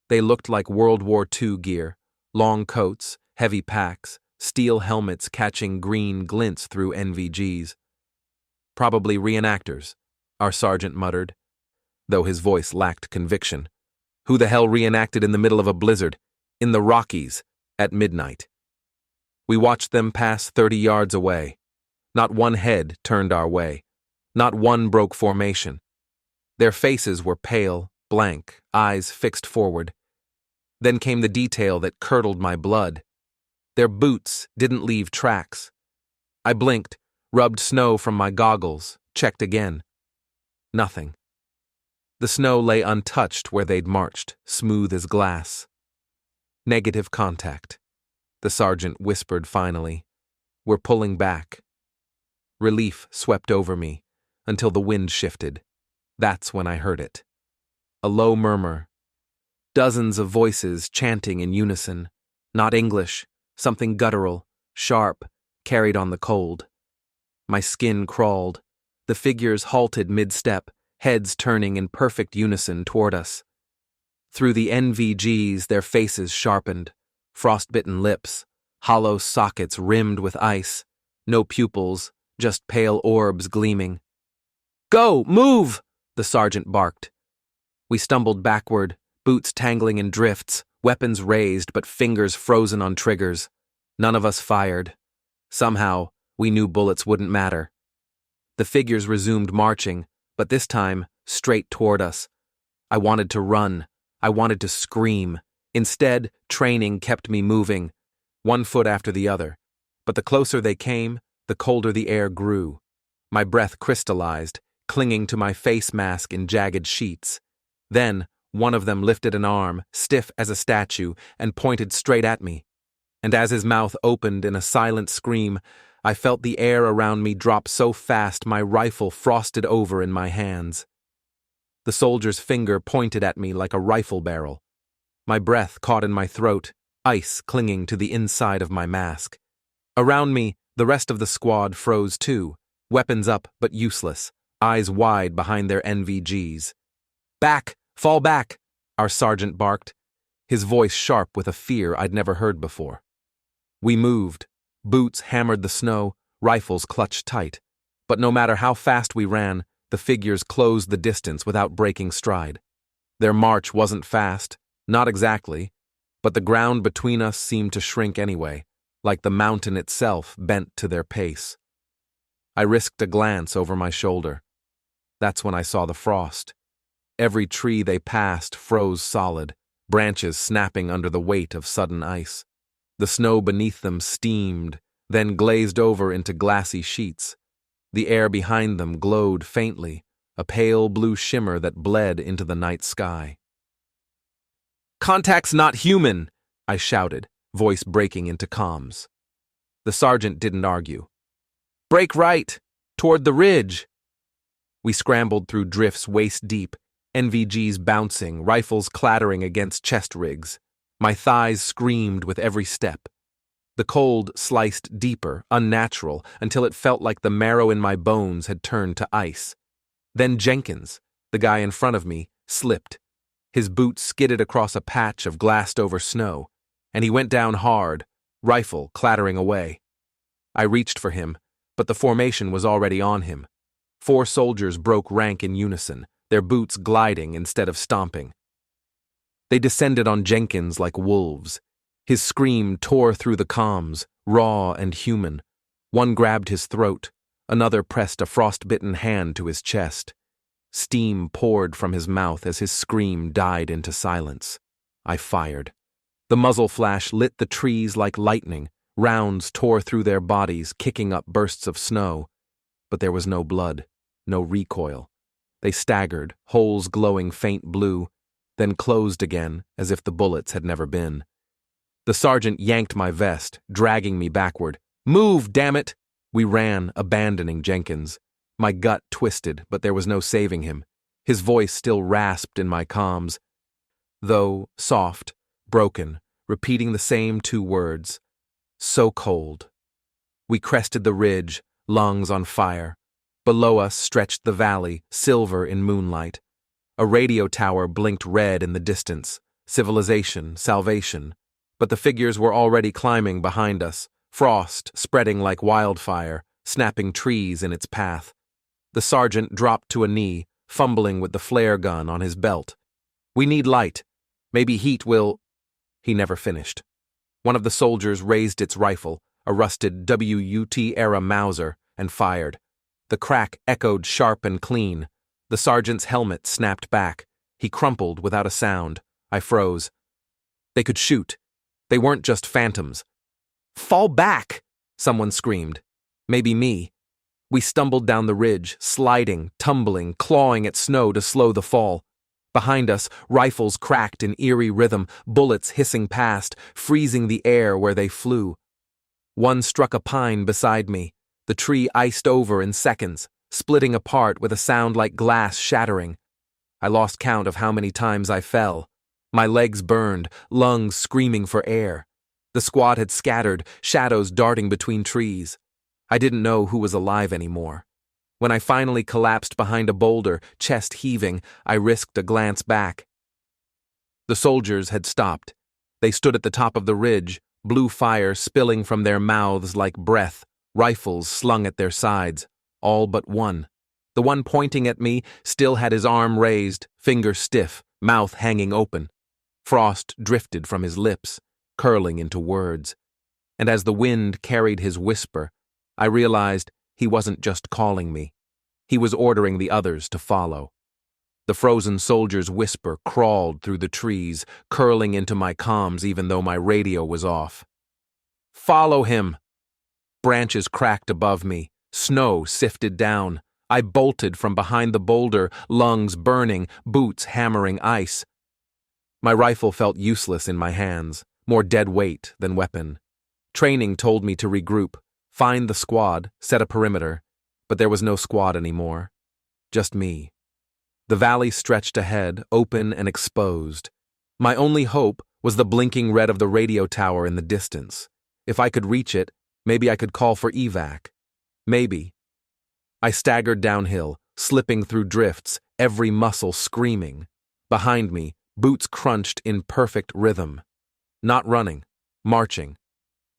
They looked like World War II gear, long coats, heavy packs, steel helmets catching green glints through NVGs. "Probably reenactors," our sergeant muttered, though his voice lacked conviction. Who the hell reenacted in the middle of a blizzard, in the Rockies, at midnight? We watched them pass 30 yards away. Not one head turned our way. Not one broke formation. Their faces were pale, blank, eyes fixed forward. Then came the detail that curdled my blood. Their boots didn't leave tracks. I blinked, rubbed snow from my goggles, checked again. Nothing. The snow lay untouched where they'd marched, smooth as glass. "Negative contact," the sergeant whispered finally. "We're pulling back." Relief swept over me until the wind shifted. That's when I heard it. A low murmur. Dozens of voices chanting in unison. Not English, something guttural, sharp, carried on the cold. My skin crawled. The figures halted mid-step, heads turning in perfect unison toward us. Through the NVGs, their faces sharpened, frostbitten lips, hollow sockets rimmed with ice, no pupils, just pale orbs gleaming. "Go! Move!" the sergeant barked. We stumbled backward, boots tangling in drifts, weapons raised but fingers frozen on triggers. None of us fired. Somehow, we knew bullets wouldn't matter. The figures resumed marching, but this time, straight toward us. I wanted to run. I wanted to scream. Instead, training kept me moving, one foot after the other. But the closer they came, the colder the air grew. My breath crystallized, clinging to my face mask in jagged sheets. Then, one of them lifted an arm, stiff as a statue, and pointed straight at me. And as his mouth opened in a silent scream, I felt the air around me drop so fast my rifle frosted over in my hands. The soldier's finger pointed at me like a rifle barrel. My breath caught in my throat, ice clinging to the inside of my mask. Around me, the rest of the squad froze too, weapons up but useless, eyes wide behind their NVGs. "Back! Fall back!" our sergeant barked, his voice sharp with a fear I'd never heard before. We moved. Boots hammered the snow, rifles clutched tight. But no matter how fast we ran, the figures closed the distance without breaking stride. Their march wasn't fast, not exactly, but the ground between us seemed to shrink anyway, like the mountain itself bent to their pace. I risked a glance over my shoulder. That's when I saw the frost. Every tree they passed froze solid, branches snapping under the weight of sudden ice. The snow beneath them steamed, then glazed over into glassy sheets. The air behind them glowed faintly, a pale blue shimmer that bled into the night sky. "Contact's not human!" I shouted, voice breaking into comms. The sergeant didn't argue. "Break right! Toward the ridge!" We scrambled through drifts waist-deep, NVGs bouncing, rifles clattering against chest rigs. My thighs screamed with every step. The cold sliced deeper, unnatural, until it felt like the marrow in my bones had turned to ice. Then Jenkins, the guy in front of me, slipped. His boots skidded across a patch of glassed-over snow. and he went down hard, rifle clattering away. I reached for him, but the formation was already on him. 4 soldiers broke rank in unison, their boots gliding instead of stomping. They descended on Jenkins like wolves. His scream tore through the comms, raw and human. One grabbed his throat, another pressed a frostbitten hand to his chest. Steam poured from his mouth as his scream died into silence. I fired. The muzzle flash lit the trees like lightning. Rounds tore through their bodies, kicking up bursts of snow. But there was no blood, no recoil. They staggered, holes glowing faint blue, then closed again as if the bullets had never been. The sergeant yanked my vest, dragging me backward. "Move, damn it!" We ran, abandoning Jenkins. My gut twisted, but there was no saving him. His voice still rasped in my comms, though soft, broken, repeating the same 2 words. So cold. We crested the ridge, lungs on fire. Below us stretched the valley, silver in moonlight. A radio tower blinked red in the distance. Civilization, salvation. But the figures were already climbing behind us, frost spreading like wildfire, snapping trees in its path. The sergeant dropped to a knee, fumbling with the flare gun on his belt. "We need light. Maybe heat will—" He never finished. One of the soldiers raised its rifle, a rusted WUT-era Mauser, and fired. The crack echoed sharp and clean. The sergeant's helmet snapped back. He crumpled without a sound. I froze. They could shoot. They weren't just phantoms. "Fall back!" someone screamed. Maybe me. We stumbled down the ridge, sliding, tumbling, clawing at snow to slow the fall. Behind us, rifles cracked in eerie rhythm, bullets hissing past, freezing the air where they flew. One struck a pine beside me. The tree iced over in seconds, splitting apart with a sound like glass shattering. I lost count of how many times I fell. My legs burned, lungs screaming for air. The squad had scattered, shadows darting between trees. I didn't know who was alive anymore. When I finally collapsed behind a boulder, chest heaving, I risked a glance back. The soldiers had stopped. They stood at the top of the ridge, blue fire spilling from their mouths like breath, rifles slung at their sides, all but one. The one pointing at me still had his arm raised, finger stiff, mouth hanging open. Frost drifted from his lips, curling into words. And as the wind carried his whisper, I realized he wasn't just calling me. He was ordering the others to follow. The frozen soldier's whisper crawled through the trees, curling into my comms even though my radio was off. "Follow him!" Branches cracked above me. Snow sifted down. I bolted from behind the boulder, lungs burning, boots hammering ice. My rifle felt useless in my hands, more dead weight than weapon. Training told me to regroup, find the squad, set a perimeter, but there was no squad anymore. Just me. The valley stretched ahead, open and exposed. My only hope was the blinking red of the radio tower in the distance. If I could reach it, maybe I could call for evac. Maybe. I staggered downhill, slipping through drifts, every muscle screaming. Behind me, boots crunched in perfect rhythm. Not running, marching.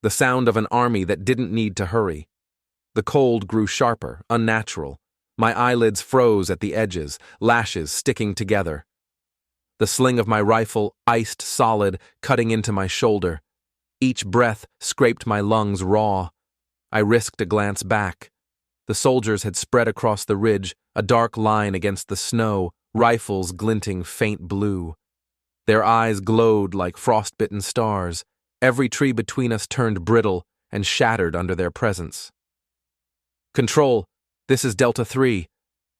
The sound of an army that didn't need to hurry. The cold grew sharper, unnatural. My eyelids froze at the edges, lashes sticking together. The sling of my rifle iced solid, cutting into my shoulder. Each breath scraped my lungs raw. I risked a glance back. The soldiers had spread across the ridge, a dark line against the snow, rifles glinting faint blue. Their eyes glowed like frostbitten stars. Every tree between us turned brittle and shattered under their presence. "Control, this is Delta 3.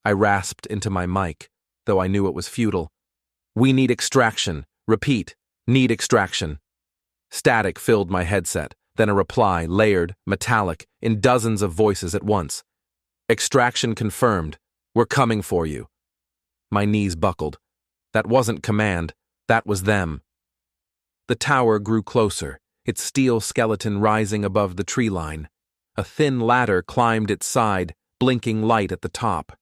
I rasped into my mic, though I knew it was futile. "We need extraction. Repeat, need extraction." Static filled my headset, then a reply, layered, metallic, in dozens of voices at once. "Extraction confirmed. We're coming for you." My knees buckled. That wasn't command, that was them. The tower grew closer, its steel skeleton rising above the tree line. A thin ladder climbed its side, blinking light at the top.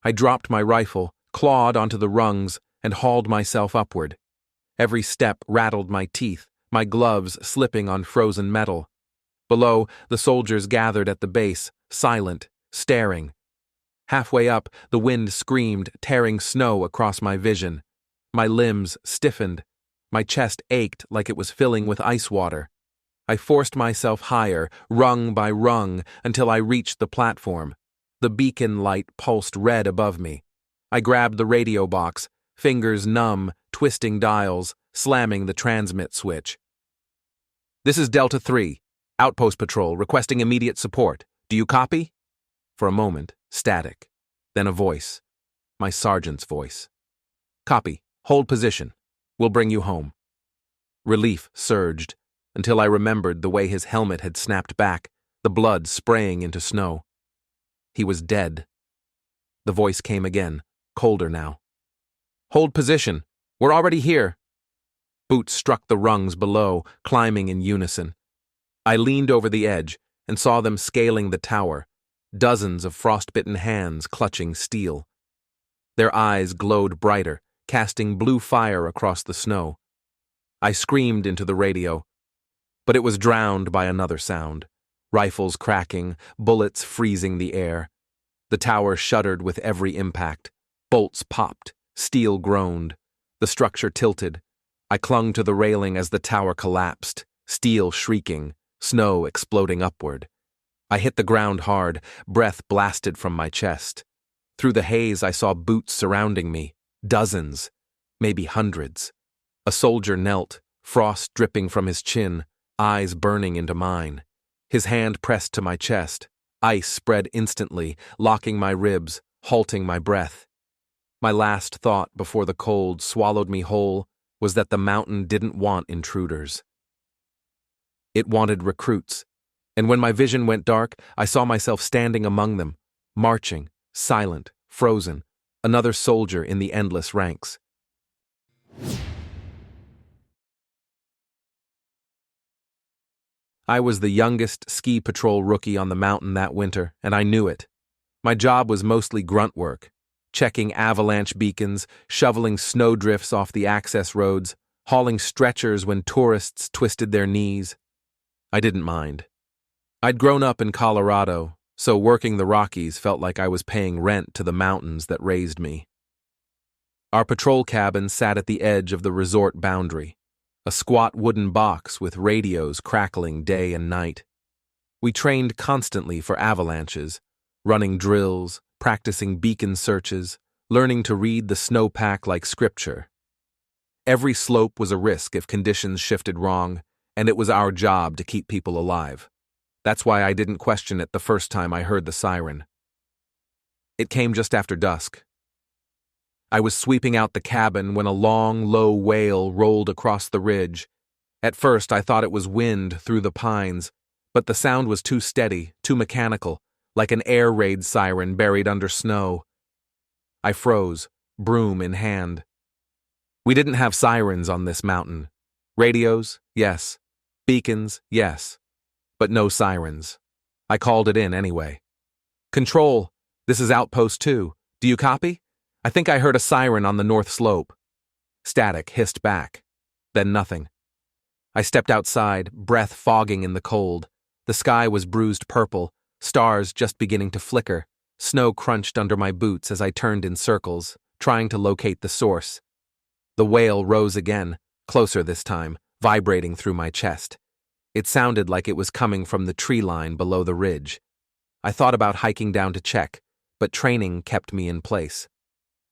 I dropped my rifle, clawed onto the rungs, and hauled myself upward. Every step rattled my teeth, my gloves slipping on frozen metal. Below, the soldiers gathered at the base, silent, staring. Halfway up, the wind screamed, tearing snow across my vision. My limbs stiffened. My chest ached like it was filling with ice water. I forced myself higher, rung by rung, until I reached the platform. The beacon light pulsed red above me. I grabbed the radio box, fingers numb, twisting dials, slamming the transmit switch. "This is Delta 3. Outpost Patrol, requesting immediate support. Do you copy?" For a moment, static. Then a voice. My sergeant's voice. "Copy. Hold position. We'll bring you home." Relief surged, until I remembered the way his helmet had snapped back, the blood spraying into snow. He was dead. The voice came again, colder now. "Hold position. We're already here." Boots struck the rungs below, climbing in unison. I leaned over the edge and saw them scaling the tower, dozens of frostbitten hands clutching steel. Their eyes glowed brighter, casting blue fire across the snow. I screamed into the radio, but it was drowned by another sound. Rifles cracking, bullets freezing the air. The tower shuddered with every impact. Bolts popped, steel groaned. The structure tilted. I clung to the railing as the tower collapsed, steel shrieking, snow exploding upward. I hit the ground hard, breath blasted from my chest. Through the haze I saw Boots surrounding me, dozens, maybe hundreds. A soldier knelt, frost dripping from his chin, eyes burning into mine. His hand pressed to my chest. Ice spread instantly, locking my ribs, halting my breath. My last thought before the cold swallowed me whole was that the mountain didn't want intruders. It wanted recruits, and when my vision went dark, I saw myself standing among them, marching, silent, frozen, another soldier in the endless ranks. I was the youngest ski patrol rookie on the mountain that winter, and I knew it. My job was mostly grunt work, checking avalanche beacons, shoveling snowdrifts off the access roads, hauling stretchers when tourists twisted their knees. I didn't mind. I'd grown up in Colorado, so working the Rockies felt like I was paying rent to the mountains that raised me. Our patrol cabin sat at the edge of the resort boundary, a squat wooden box with radios crackling day and night. We trained constantly for avalanches, running drills, practicing beacon searches, learning to read the snowpack like scripture. Every slope was a risk if conditions shifted wrong, and it was our job to keep people alive. That's why I didn't question it the first time I heard the siren. It came just after dusk. I was sweeping out the cabin when a long, low wail rolled across the ridge. At first I thought it was wind through the pines, but the sound was too steady, too mechanical, like an air raid siren buried under snow. I froze, broom in hand. We didn't have sirens on this mountain. Radios, yes. Beacons, yes. But no sirens. I called it in anyway. "Control, this is Outpost 2. Do you copy? I think I heard a siren on the north slope." Static hissed back. Then nothing. I stepped outside, breath fogging in the cold. The sky was bruised purple, stars just beginning to flicker. Snow crunched under my boots as I turned in circles, trying to locate the source. The wail rose again, closer this time, vibrating through my chest. It sounded like it was coming from the tree line below the ridge. I thought about hiking down to check, but training kept me in place.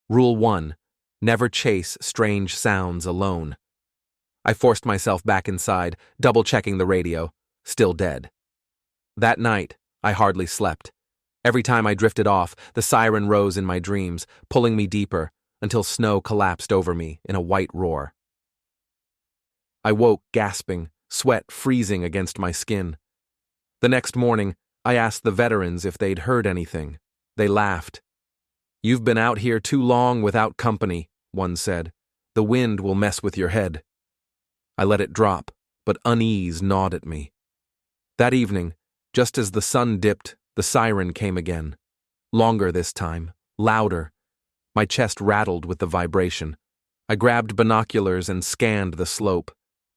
Rule 1: never chase strange sounds alone. I forced myself back inside, double-checking the radio, still dead. That night, I hardly slept. Every time I drifted off, the siren rose in my dreams, pulling me deeper, until snow collapsed over me in a white roar. I woke gasping, sweat freezing against my skin. The next morning, I asked the veterans if they'd heard anything. They laughed. "You've been out here too long without company," one said. "The wind will mess with your head." I let it drop, but unease gnawed at me. That evening, just as the sun dipped, the siren came again. Longer this time, louder. My chest rattled with the vibration. I grabbed binoculars and scanned the slope.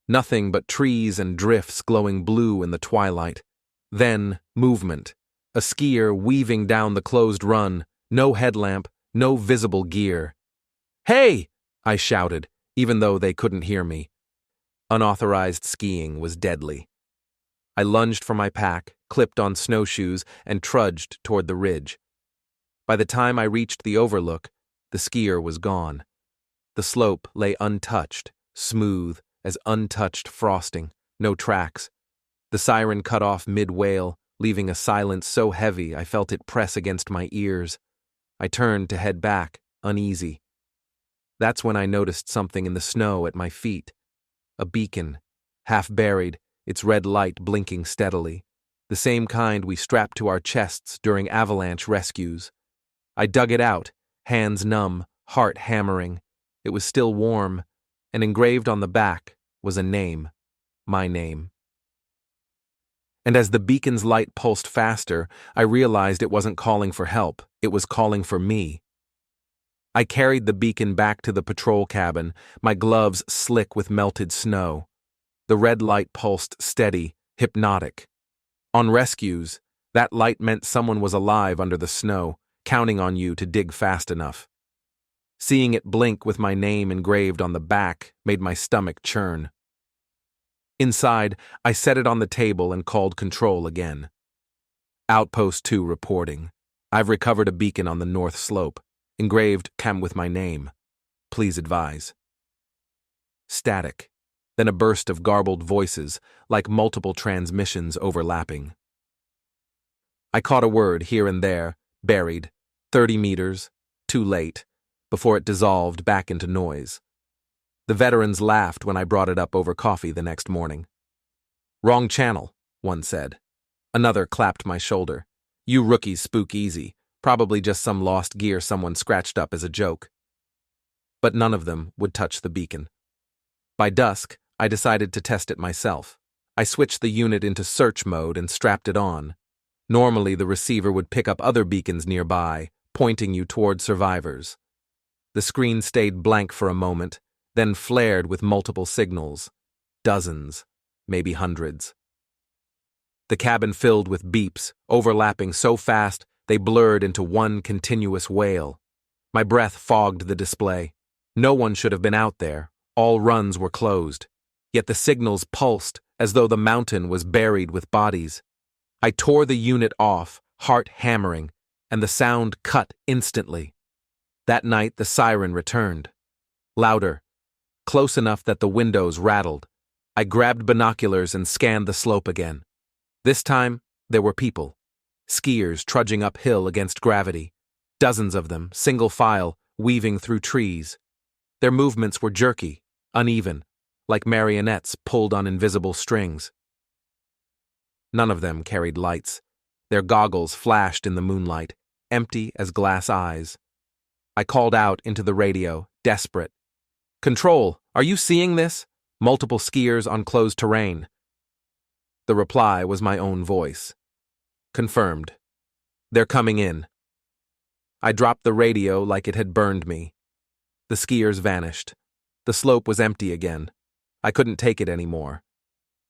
Nothing but trees and drifts glowing blue in the twilight. Then, movement. A skier weaving down the closed run, no headlamp, no visible gear. "Hey!" I shouted, even though they couldn't hear me. Unauthorized skiing was deadly. I lunged for my pack, clipped on snowshoes, and trudged toward the ridge. By the time I reached the overlook, the skier was gone. The slope lay untouched, smooth as untouched frosting, no tracks. The siren cut off mid-wail, leaving a silence so heavy I felt it press against my ears. I turned to head back, uneasy. That's when I noticed something in the snow at my feet. A beacon, half buried, its red light blinking steadily. The same kind we strapped to our chests during avalanche rescues. I dug it out, hands numb, heart hammering. It was still warm, and engraved on the back was a name, my name. And as the beacon's light pulsed faster, I realized it wasn't calling for help, it was calling for me. I carried the beacon back to the patrol cabin, my gloves slick with melted snow. The red light pulsed steady, hypnotic. On rescues, that light meant someone was alive under the snow, counting on you to dig fast enough. Seeing it blink with my name engraved on the back made my stomach churn. Inside, I set it on the table and called control again. Outpost 2 reporting. I've recovered a beacon on the north slope, engraved "Cam" with my name. Please advise. Static, then a burst of garbled voices, like multiple transmissions overlapping. I caught a word here and there, buried, 30 meters, too late, before it dissolved back into noise. The veterans laughed when I brought it up over coffee the next morning. "Wrong channel," one said. Another clapped my shoulder. "You rookies spook easy, probably just some lost gear someone scratched up as a joke." But none of them would touch the beacon. By dusk, I decided to test it myself. I switched the unit into search mode and strapped it on. Normally, the receiver would pick up other beacons nearby, pointing you toward survivors. The screen stayed blank for a moment, then flared with multiple signals. Dozens, maybe hundreds. The cabin filled with beeps, overlapping so fast they blurred into one continuous wail. My breath fogged the display. No one should have been out there. All runs were closed. Yet the signals pulsed as though the mountain was buried with bodies. I tore the unit off, heart hammering, and the sound cut instantly. That night the siren returned. Louder, close enough that the windows rattled. I grabbed binoculars and scanned the slope again. This time, there were people. Skiers trudging uphill against gravity. Dozens of them, single file, weaving through trees. Their movements were jerky, uneven, like marionettes pulled on invisible strings. None of them carried lights. Their goggles flashed in the moonlight, empty as glass eyes. I called out into the radio, desperate. "Control, are you seeing this? Multiple skiers on closed terrain." The reply was my own voice. "Confirmed. They're coming in." I dropped the radio like it had burned me. The skiers vanished. The slope was empty again. I couldn't take it anymore.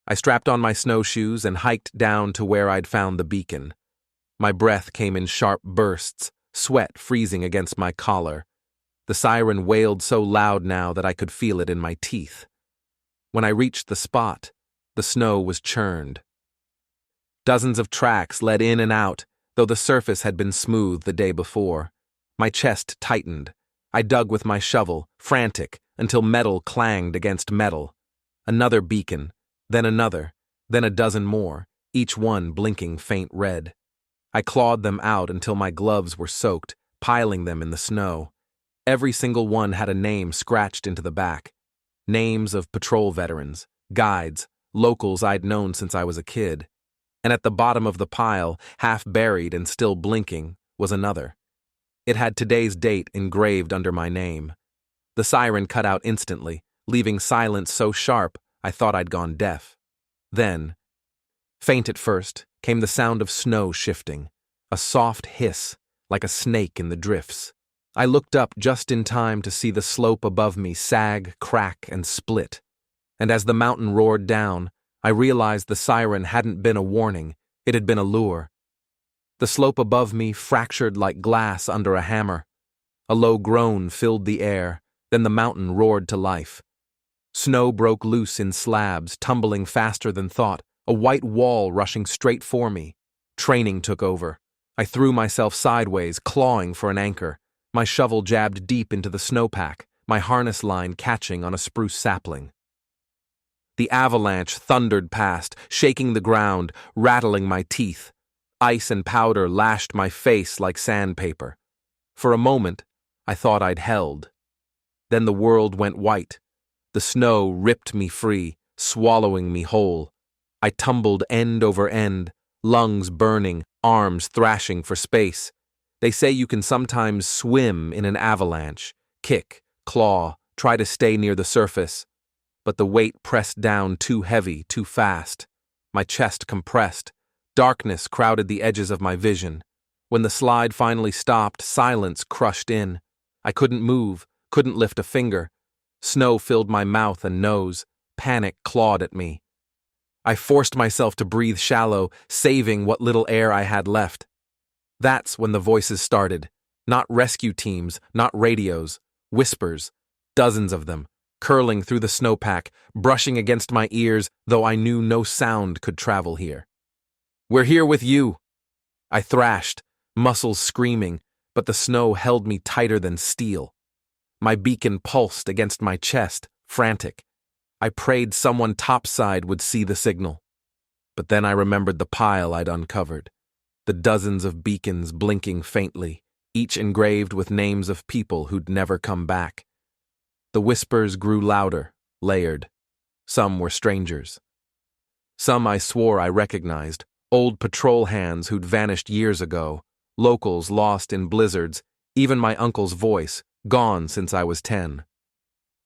I strapped on my snowshoes and hiked down to where I'd found the beacon. My breath came in sharp bursts, sweat freezing against my collar. The siren wailed so loud now that I could feel it in my teeth. When I reached the spot, the snow was churned. Dozens of tracks led in and out, though the surface had been smooth the day before. My chest tightened. I dug with my shovel, frantic, until metal clanged against metal. Another beacon, then another, then a dozen more, each one blinking faint red. I clawed them out until my gloves were soaked, piling them in the snow. Every single one had a name scratched into the back. Names of patrol veterans, guides, locals I'd known since I was a kid. And at the bottom of the pile, half buried and still blinking, was another. It had today's date engraved under my name. The siren cut out instantly, leaving silence so sharp I thought I'd gone deaf. Then, faint at first, came the sound of snow shifting, a soft hiss, like a snake in the drifts. I looked up just in time to see the slope above me sag, crack, and split. And as the mountain roared down, I realized the siren hadn't been a warning, it had been a lure. The slope above me fractured like glass under a hammer. A low groan filled the air, then the mountain roared to life. Snow broke loose in slabs, tumbling faster than thought, a white wall rushing straight for me. Training took over. I threw myself sideways, clawing for an anchor. My shovel jabbed deep into the snowpack, my harness line catching on a spruce sapling. The avalanche thundered past, shaking the ground, rattling my teeth. Ice and powder lashed my face like sandpaper. For a moment, I thought I'd held. Then the world went white. The snow ripped me free, swallowing me whole. I tumbled end over end, lungs burning, arms thrashing for space. They say you can sometimes swim in an avalanche, kick, claw, try to stay near the surface. But the weight pressed down too heavy, too fast. My chest compressed. Darkness crowded the edges of my vision. When the slide finally stopped, silence crushed in. I couldn't move, couldn't lift a finger. Snow filled my mouth and nose. Panic clawed at me. I forced myself to breathe shallow, saving what little air I had left. That's when the voices started. Not rescue teams, not radios. Whispers. Dozens of them, curling through the snowpack, brushing against my ears, though I knew no sound could travel here. "We're here with you," I thrashed, muscles screaming, but the snow held me tighter than steel. My beacon pulsed against my chest, frantic. I prayed someone topside would see the signal. But then I remembered the pile I'd uncovered. The dozens of beacons blinking faintly, each engraved with names of people who'd never come back. The whispers grew louder, layered. Some were strangers. Some I swore I recognized, old patrol hands who'd vanished years ago, locals lost in blizzards, even my uncle's voice, gone since I was 10.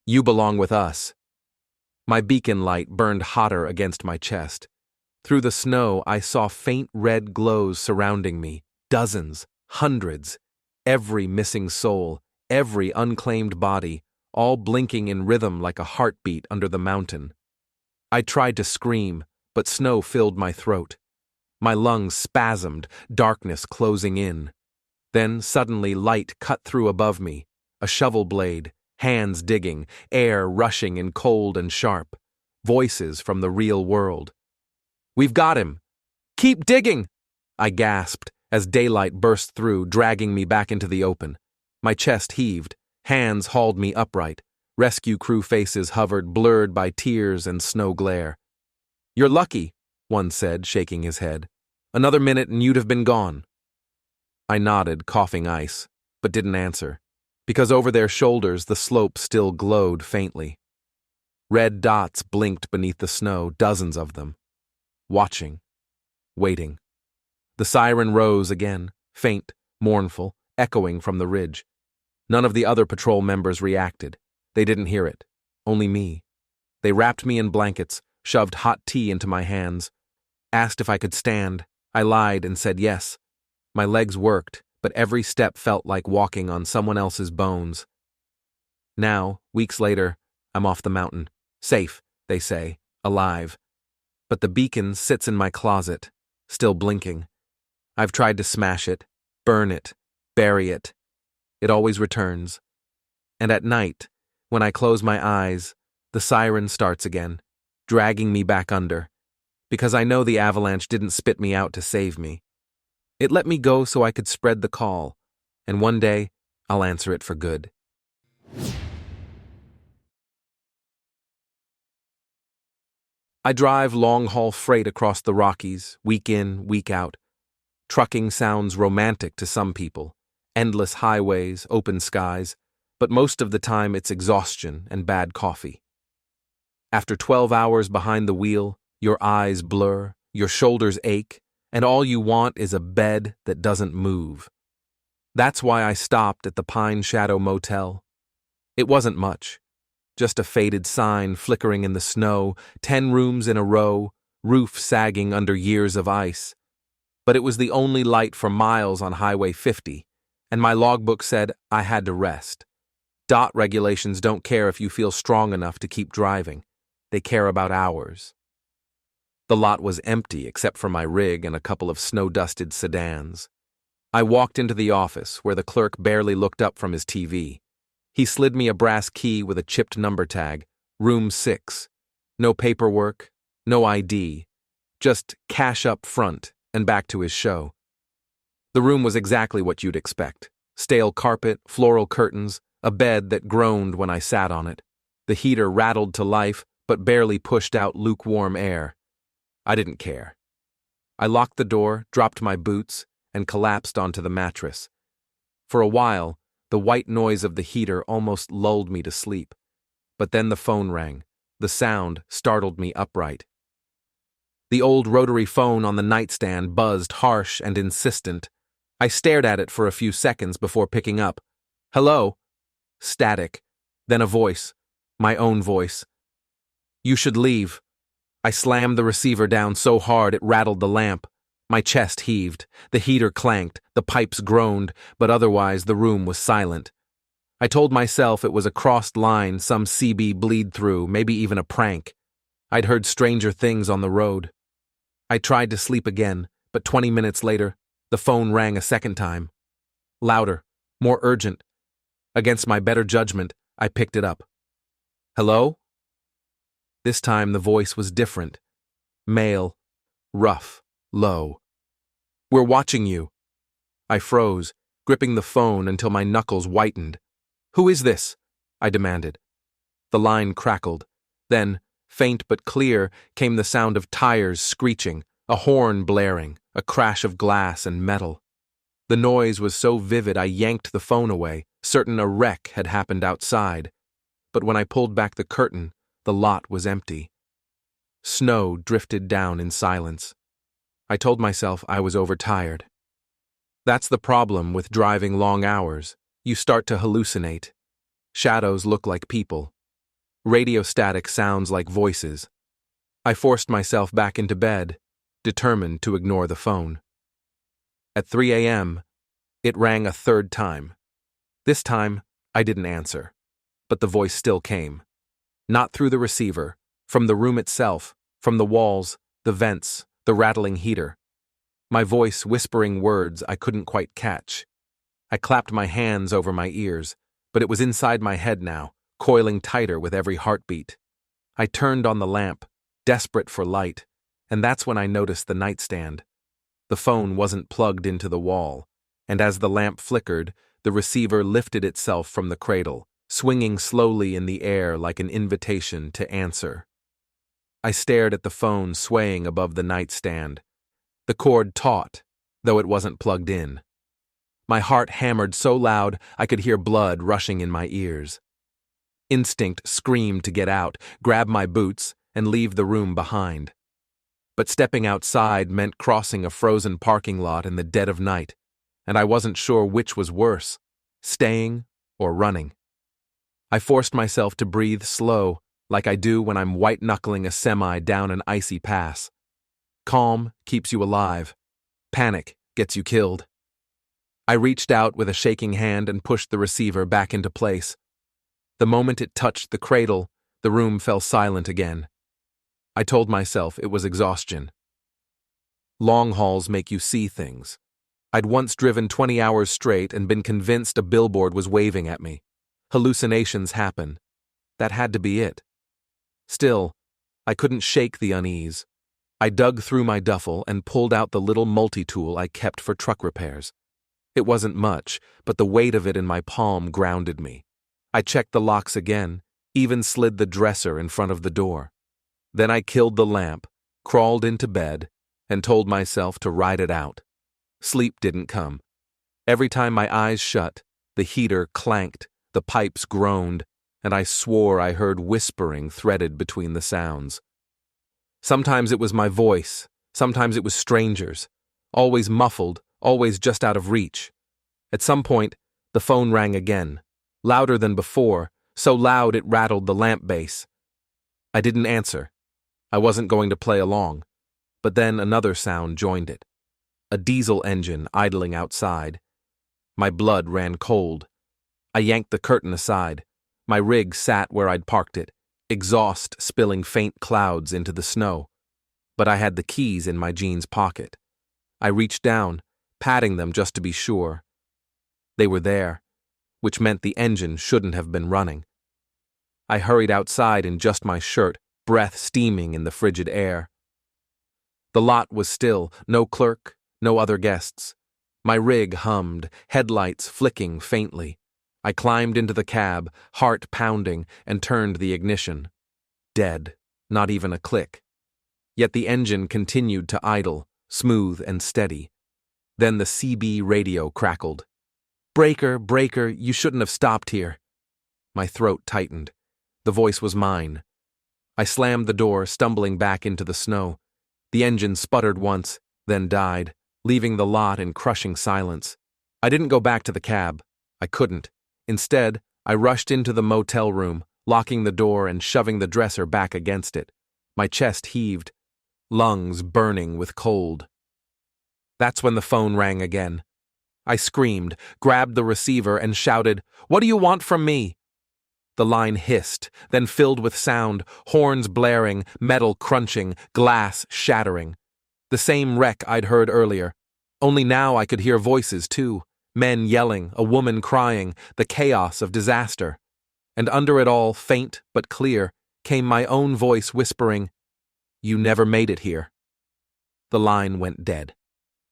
"You belong with us." My beacon light burned hotter against my chest. Through the snow, I saw faint red glows surrounding me, dozens, hundreds, every missing soul, every unclaimed body, all blinking in rhythm like a heartbeat under the mountain. I tried to scream, but snow filled my throat. My lungs spasmed, darkness closing in. Then suddenly light cut through above me, a shovel blade, hands digging, air rushing in cold and sharp, voices from the real world. "We've got him! Keep digging!" I gasped as daylight burst through, dragging me back into the open. My chest heaved, hands hauled me upright, rescue crew faces hovered, blurred by tears and snow glare. "You're lucky," one said, shaking his head. "Another minute and you'd have been gone." I nodded, coughing ice, but didn't answer, because over their shoulders the slope still glowed faintly. Red dots blinked beneath the snow, dozens of them. Watching. Waiting. The siren rose again, faint, mournful, echoing from the ridge. None of the other patrol members reacted. They didn't hear it. Only me. They wrapped me in blankets, shoved hot tea into my hands, asked if I could stand. I lied and said yes. My legs worked, but every step felt like walking on someone else's bones. Now, weeks later, I'm off the mountain. Safe, they say, alive. But the beacon sits in my closet, still blinking. I've tried to smash it, burn it, bury it. It always returns. And at night, when I close my eyes, the siren starts again, dragging me back under, because I know the avalanche didn't spit me out to save me. It let me go so I could spread the call, and one day, I'll answer it for good. I drive long-haul freight across the Rockies, week in, week out. Trucking sounds romantic to some people. Endless highways, open skies, but most of the time it's exhaustion and bad coffee. After 12 hours behind the wheel, your eyes blur, your shoulders ache, and all you want is a bed that doesn't move. That's why I stopped at the Pine Shadow Motel. It wasn't much. Just a faded sign flickering in the snow, 10 rooms in a row, roof sagging under years of ice. But it was the only light for miles on Highway 50, and my logbook said I had to rest. DOT regulations don't care if you feel strong enough to keep driving. They care about ours. The lot was empty except for my rig and a couple of snow-dusted sedans. I walked into the office, where the clerk barely looked up from his TV. He slid me a brass key with a chipped number tag, room 6. No paperwork, no ID, just cash up front and back to his show. The room was exactly what you'd expect. Stale carpet, floral curtains, a bed that groaned when I sat on it. The heater rattled to life, but barely pushed out lukewarm air. I didn't care. I locked the door, dropped my boots, and collapsed onto the mattress. For a while, the white noise of the heater almost lulled me to sleep. But then the phone rang. The sound startled me upright. The old rotary phone on the nightstand buzzed harsh and insistent. I stared at it for a few seconds before picking up. "Hello?" Static. Then a voice. My own voice. "You should leave." I slammed the receiver down so hard it rattled the lamp. My chest heaved. The heater clanked. The pipes groaned, but otherwise the room was silent. I told myself it was a crossed line, some CB bleed-through, maybe even a prank. I'd heard stranger things on the road. I tried to sleep again, but 20 minutes later, the phone rang a second time. Louder, more urgent. Against my better judgment, I picked it up. "Hello?" This time the voice was different. Male, rough, low. "We're watching you." I froze, gripping the phone until my knuckles whitened. "Who is this?" I demanded. The line crackled. Then, faint but clear, came the sound of tires screeching, a horn blaring, a crash of glass and metal. The noise was so vivid I yanked the phone away, certain a wreck had happened outside. But when I pulled back the curtain, the lot was empty. Snow drifted down in silence. I told myself I was overtired. That's the problem with driving long hours. You start to hallucinate. Shadows look like people. Radio static sounds like voices. I forced myself back into bed, determined to ignore the phone. At 3 a.m., it rang a third time. This time, I didn't answer, but the voice still came. Not through the receiver, from the room itself, from the walls, the vents, the rattling heater. My voice whispering words I couldn't quite catch. I clapped my hands over my ears, but it was inside my head now, coiling tighter with every heartbeat. I turned on the lamp, desperate for light, and that's when I noticed the nightstand. The phone wasn't plugged into the wall, and as the lamp flickered, the receiver lifted itself from the cradle, swinging slowly in the air like an invitation to answer. I stared at the phone swaying above the nightstand. The cord taut, though it wasn't plugged in. My heart hammered so loud I could hear blood rushing in my ears. Instinct screamed to get out, grab my boots, and leave the room behind. But stepping outside meant crossing a frozen parking lot in the dead of night, and I wasn't sure which was worse, staying or running. I forced myself to breathe slow, like I do when I'm white-knuckling a semi down an icy pass. Calm keeps you alive. Panic gets you killed. I reached out with a shaking hand and pushed the receiver back into place. The moment it touched the cradle, the room fell silent again. I told myself it was exhaustion. Long hauls make you see things. I'd once driven 20 hours straight and been convinced a billboard was waving at me. Hallucinations happen. That had to be it. Still, I couldn't shake the unease. I dug through my duffel and pulled out the little multi-tool I kept for truck repairs. It wasn't much, but the weight of it in my palm grounded me. I checked the locks again, even slid the dresser in front of the door. Then I killed the lamp, crawled into bed, and told myself to ride it out. Sleep didn't come. Every time my eyes shut, the heater clanked, the pipes groaned, and I swore I heard whispering threaded between the sounds. Sometimes it was my voice, sometimes it was strangers, always muffled, always just out of reach. At some point, the phone rang again, louder than before, so loud it rattled the lamp base. I didn't answer. I wasn't going to play along. But then another sound joined it. A diesel engine idling outside. My blood ran cold. I yanked the curtain aside. My rig sat where I'd parked it, exhaust spilling faint clouds into the snow. But I had the keys in my jeans pocket. I reached down, patting them just to be sure. They were there, which meant the engine shouldn't have been running. I hurried outside in just my shirt, breath steaming in the frigid air. The lot was still, no clerk, no other guests. My rig hummed, headlights flicking faintly. I climbed into the cab, heart pounding, and turned the ignition. Dead, not even a click. Yet the engine continued to idle, smooth and steady. Then the CB radio crackled. "Breaker, breaker, you shouldn't have stopped here." My throat tightened. The voice was mine. I slammed the door, stumbling back into the snow. The engine sputtered once, then died, leaving the lot in crushing silence. I didn't go back to the cab. I couldn't. Instead, I rushed into the motel room, locking the door and shoving the dresser back against it. My chest heaved, lungs burning with cold. That's when the phone rang again. I screamed, grabbed the receiver, and shouted, "What do you want from me?" The line hissed, then filled with sound, horns blaring, metal crunching, glass shattering. The same wreck I'd heard earlier. Only now I could hear voices, too. Men yelling, a woman crying, the chaos of disaster. And under it all, faint but clear, came my own voice whispering, "You never made it here." The line went dead.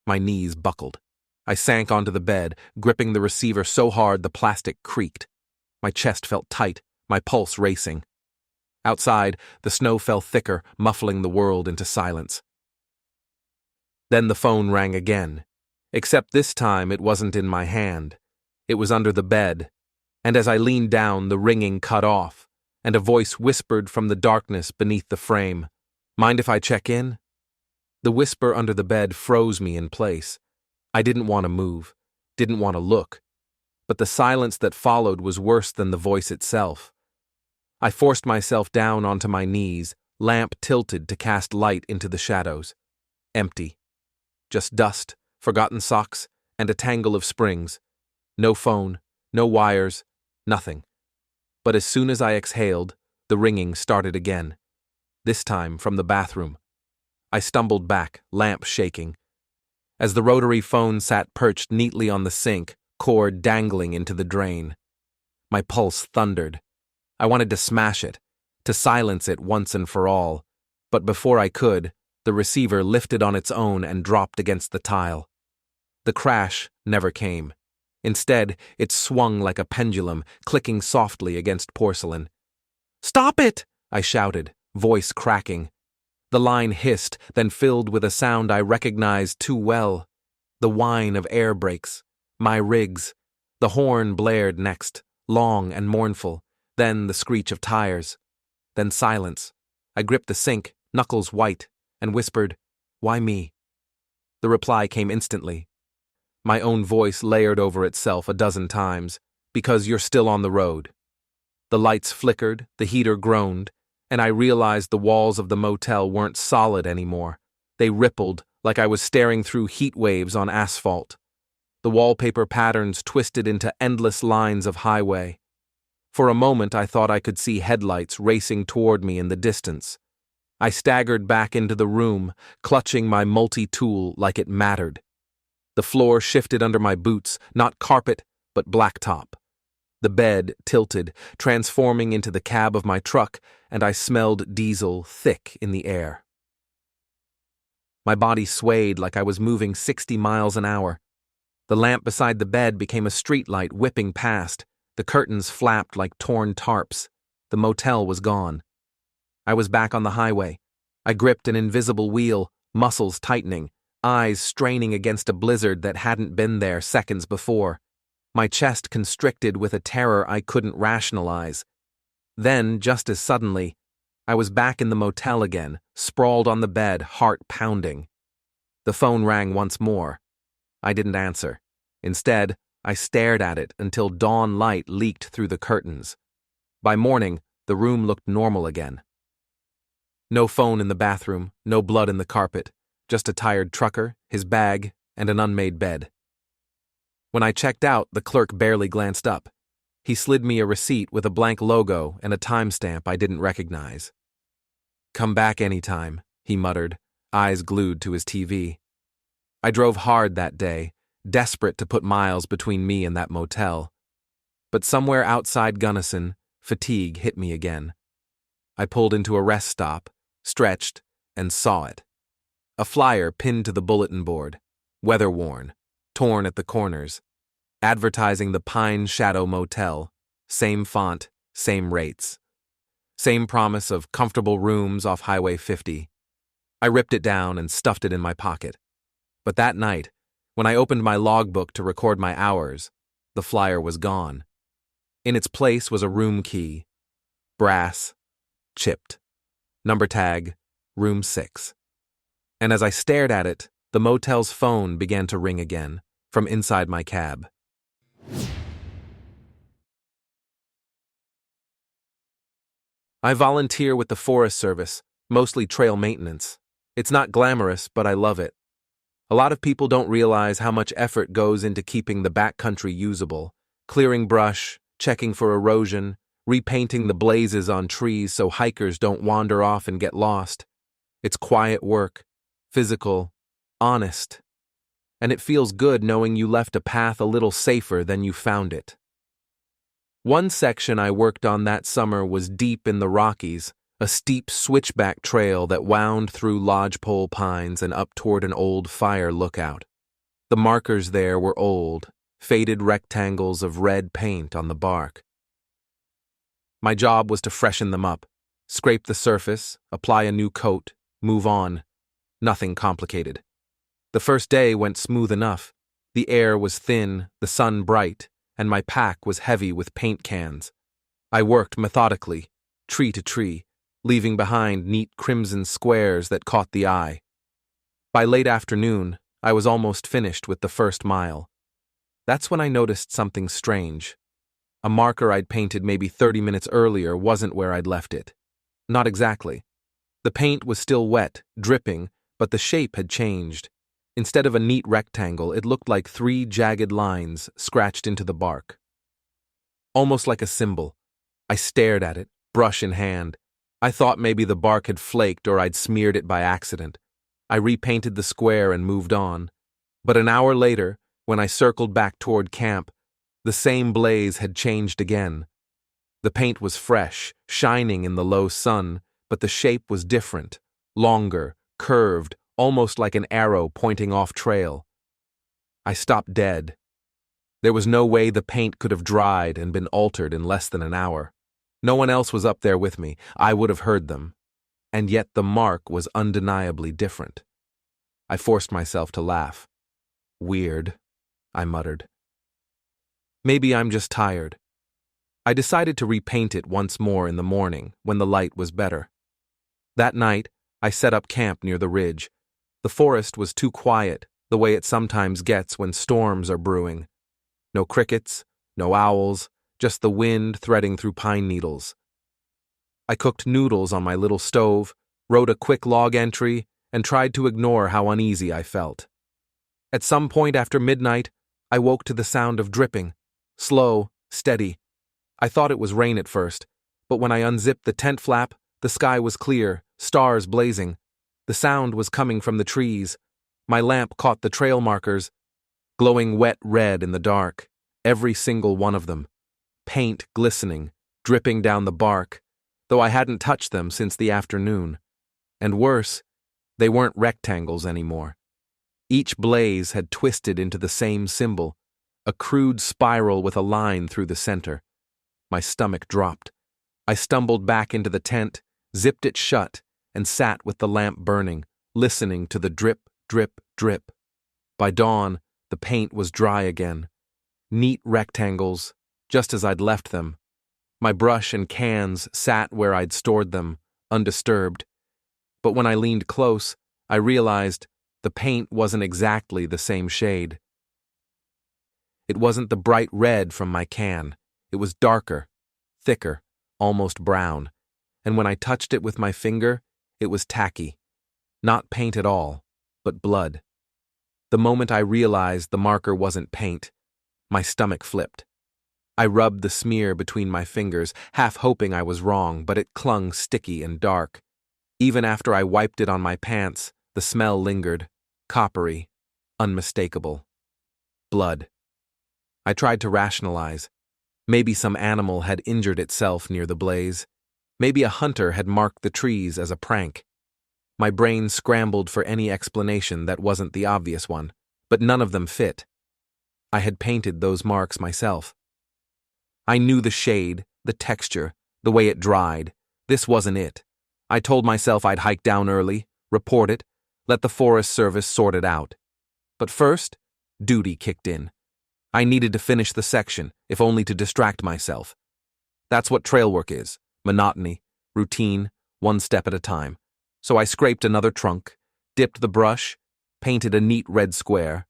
My knees buckled. I sank onto the bed, gripping the receiver so hard the plastic creaked. My chest felt tight, my pulse racing. Outside, the snow fell thicker, muffling the world into silence. Then the phone rang again, except this time it wasn't in my hand. It was under the bed, and as I leaned down, the ringing cut off, and a voice whispered from the darkness beneath the frame, "Mind if I check in?" The whisper under the bed froze me in place. I didn't want to move, didn't want to look, but the silence that followed was worse than the voice itself. I forced myself down onto my knees, lamp tilted to cast light into the shadows. Empty. Just dust, forgotten socks, and a tangle of springs. No phone, no wires, nothing. But as soon as I exhaled, the ringing started again. This time from the bathroom. I stumbled back, lamp shaking. As the rotary phone sat perched neatly on the sink, cord dangling into the drain. My pulse thundered. I wanted to smash it, to silence it once and for all, but before I could, the receiver lifted on its own and dropped against the tile. The crash never came. Instead, it swung like a pendulum, clicking softly against porcelain. "Stop it!" I shouted, voice cracking. The line hissed, then filled with a sound I recognized too well. The whine of air brakes. My rigs. The horn blared next, long and mournful. Then the screech of tires. Then silence. I gripped the sink, knuckles white, and whispered, "Why me?" The reply came instantly. My own voice layered over itself a dozen times. "Because you're still on the road." The lights flickered, the heater groaned, and I realized the walls of the motel weren't solid anymore. They rippled like I was staring through heat waves on asphalt. The wallpaper patterns twisted into endless lines of highway. For a moment I thought I could see headlights racing toward me in the distance. I staggered back into the room, clutching my multi-tool like it mattered. The floor shifted under my boots, not carpet, but blacktop. The bed tilted, transforming into the cab of my truck, and I smelled diesel thick in the air. My body swayed like I was moving 60 miles an hour. The lamp beside the bed became a streetlight whipping past. The curtains flapped like torn tarps. The motel was gone. I was back on the highway. I gripped an invisible wheel, muscles tightening, eyes straining against a blizzard that hadn't been there seconds before. My chest constricted with a terror I couldn't rationalize. Then, just as suddenly, I was back in the motel again, sprawled on the bed, heart pounding. The phone rang once more. I didn't answer. Instead, I stared at it until dawn light leaked through the curtains. By morning, the room looked normal again. No phone in the bathroom, no blood in the carpet, just a tired trucker, his bag, and an unmade bed. When I checked out, the clerk barely glanced up. He slid me a receipt with a blank logo and a timestamp I didn't recognize. "Come back anytime," he muttered, eyes glued to his TV. I drove hard that day, desperate to put miles between me and that motel. But somewhere outside Gunnison, fatigue hit me again. I pulled into a rest stop, stretched, and saw it. A flyer pinned to the bulletin board, weather-worn, torn at the corners, advertising the Pine Shadow Motel, same font, same rates. Same promise of comfortable rooms off Highway 50. I ripped it down and stuffed it in my pocket. But that night, when I opened my logbook to record my hours, the flyer was gone. In its place was a room key. Brass. Chipped. Number tag, room 6. And as I stared at it, the motel's phone began to ring again, from inside my cab. I volunteer with the Forest Service, mostly trail maintenance. It's not glamorous, but I love it. A lot of people don't realize how much effort goes into keeping the backcountry usable, clearing brush, checking for erosion, repainting the blazes on trees so hikers don't wander off and get lost. It's quiet work, physical, honest. And it feels good knowing you left a path a little safer than you found it. One section I worked on that summer was deep in the Rockies, a steep switchback trail that wound through lodgepole pines and up toward an old fire lookout. The markers there were old, faded rectangles of red paint on the bark. My job was to freshen them up, scrape the surface, apply a new coat, move on. Nothing complicated. The first day went smooth enough. The air was thin, the sun bright, and my pack was heavy with paint cans. I worked methodically, tree to tree, leaving behind neat crimson squares that caught the eye. By late afternoon, I was almost finished with the first mile. That's when I noticed something strange. A marker I'd painted maybe 30 minutes earlier wasn't where I'd left it. Not exactly. The paint was still wet, dripping, but the shape had changed. Instead of a neat rectangle, it looked like 3 jagged lines scratched into the bark. Almost like a symbol. I stared at it, brush in hand. I thought maybe the bark had flaked or I'd smeared it by accident. I repainted the square and moved on. But an hour later, when I circled back toward camp, the same blaze had changed again. The paint was fresh, shining in the low sun, but the shape was different, longer, curved, almost like an arrow pointing off trail. I stopped dead. There was no way the paint could have dried and been altered in less than an hour. No one else was up there with me. I would have heard them. And yet the mark was undeniably different. I forced myself to laugh. "Weird," I muttered. "Maybe I'm just tired." I decided to repaint it once more in the morning, when the light was better. That night, I set up camp near the ridge. The forest was too quiet, the way it sometimes gets when storms are brewing. No crickets, no owls, just the wind threading through pine needles. I cooked noodles on my little stove, wrote a quick log entry, and tried to ignore how uneasy I felt. At some point after midnight, I woke to the sound of dripping, slow, steady. I thought it was rain at first, but when I unzipped the tent flap, the sky was clear, stars blazing. The sound was coming from the trees. My lamp caught the trail markers, glowing wet red in the dark, every single one of them. Paint glistening, dripping down the bark, though I hadn't touched them since the afternoon. And worse, they weren't rectangles anymore. Each blaze had twisted into the same symbol, a crude spiral with a line through the center. My stomach dropped. I stumbled back into the tent, zipped it shut, and sat with the lamp burning, listening to the drip, drip, drip. By dawn, the paint was dry again. Neat rectangles, just as I'd left them. My brush and cans sat where I'd stored them, undisturbed. But when I leaned close, I realized the paint wasn't exactly the same shade. It wasn't the bright red from my can. It was darker, thicker, almost brown. And when I touched it with my finger, it was tacky. Not paint at all, but blood. The moment I realized the marker wasn't paint, my stomach flipped. I rubbed the smear between my fingers, half hoping I was wrong, but it clung sticky and dark. Even after I wiped it on my pants, the smell lingered, coppery, unmistakable. Blood. I tried to rationalize. Maybe some animal had injured itself near the blaze. Maybe a hunter had marked the trees as a prank. My brain scrambled for any explanation that wasn't the obvious one, but none of them fit. I had painted those marks myself. I knew the shade, the texture, the way it dried. This wasn't it. I told myself I'd hike down early, report it, let the Forest Service sort it out. But first, duty kicked in. I needed to finish the section, if only to distract myself. That's what trail work is: monotony, routine, one step at a time. So I scraped another trunk, dipped the brush, painted a neat red square.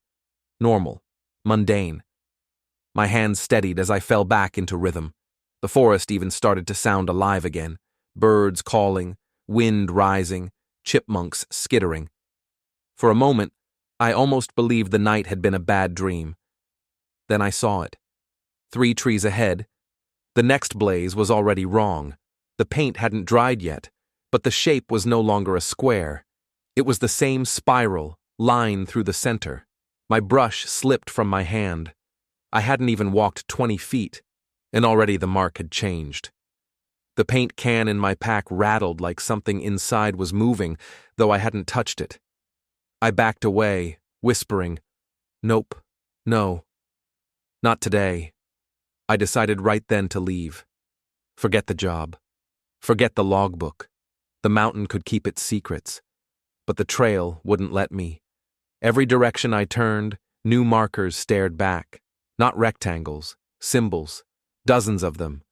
Normal, mundane. My hands steadied as I fell back into rhythm. The forest even started to sound alive again. Birds calling, wind rising, chipmunks skittering. For a moment, I almost believed the night had been a bad dream. Then I saw it. 3 trees ahead. The next blaze was already wrong. The paint hadn't dried yet, but the shape was no longer a square. It was the same spiral, line through the center. My brush slipped from my hand. I hadn't even walked 20 feet, and already the mark had changed. The paint can in my pack rattled like something inside was moving, though I hadn't touched it. I backed away, whispering, "Nope, no. Not today." I decided right then to leave. Forget the job. Forget the logbook. The mountain could keep its secrets. But the trail wouldn't let me. Every direction I turned, new markers stared back. Not rectangles, symbols, dozens of them,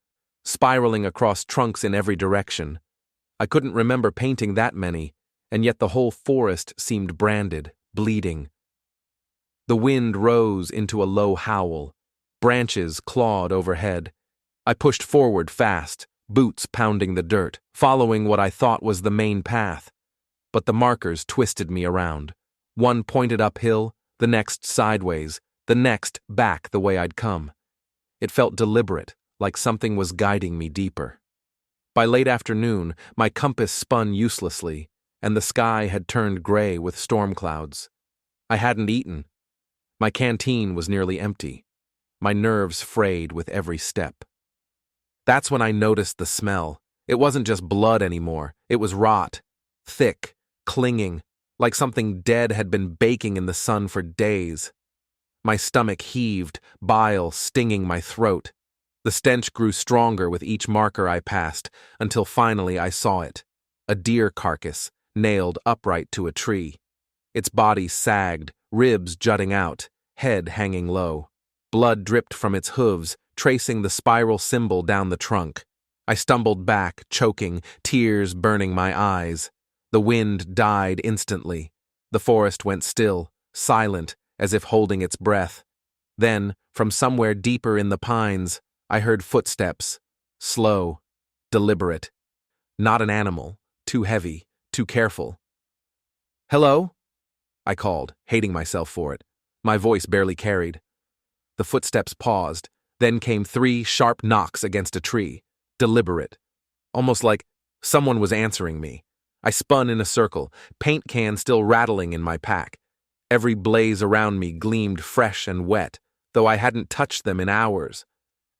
spiraling across trunks in every direction. I couldn't remember painting that many, and yet the whole forest seemed branded, bleeding. The wind rose into a low howl. Branches clawed overhead. I pushed forward fast, boots pounding the dirt, following what I thought was the main path. But the markers twisted me around. One pointed uphill, the next sideways, the next back the way I'd come. It felt deliberate, like something was guiding me deeper. By late afternoon, my compass spun uselessly, and the sky had turned gray with storm clouds. I hadn't eaten. My canteen was nearly empty. My nerves frayed with every step. That's when I noticed the smell. It wasn't just blood anymore. It was rot, thick, clinging, like something dead had been baking in the sun for days. My stomach heaved, bile stinging my throat. The stench grew stronger with each marker I passed, until finally I saw it. A deer carcass, nailed upright to a tree. Its body sagged, ribs jutting out, head hanging low. Blood dripped from its hooves, tracing the spiral symbol down the trunk. I stumbled back, choking, tears burning my eyes. The wind died instantly. The forest went still, silent, as if holding its breath. Then, from somewhere deeper in the pines, I heard footsteps, slow, deliberate. Not an animal, too heavy, too careful. "Hello?" I called, hating myself for it. My voice barely carried. The footsteps paused, then came 3 sharp knocks against a tree, deliberate, almost like someone was answering me. I spun in a circle, paint can still rattling in my pack. Every blaze around me gleamed fresh and wet, though I hadn't touched them in hours.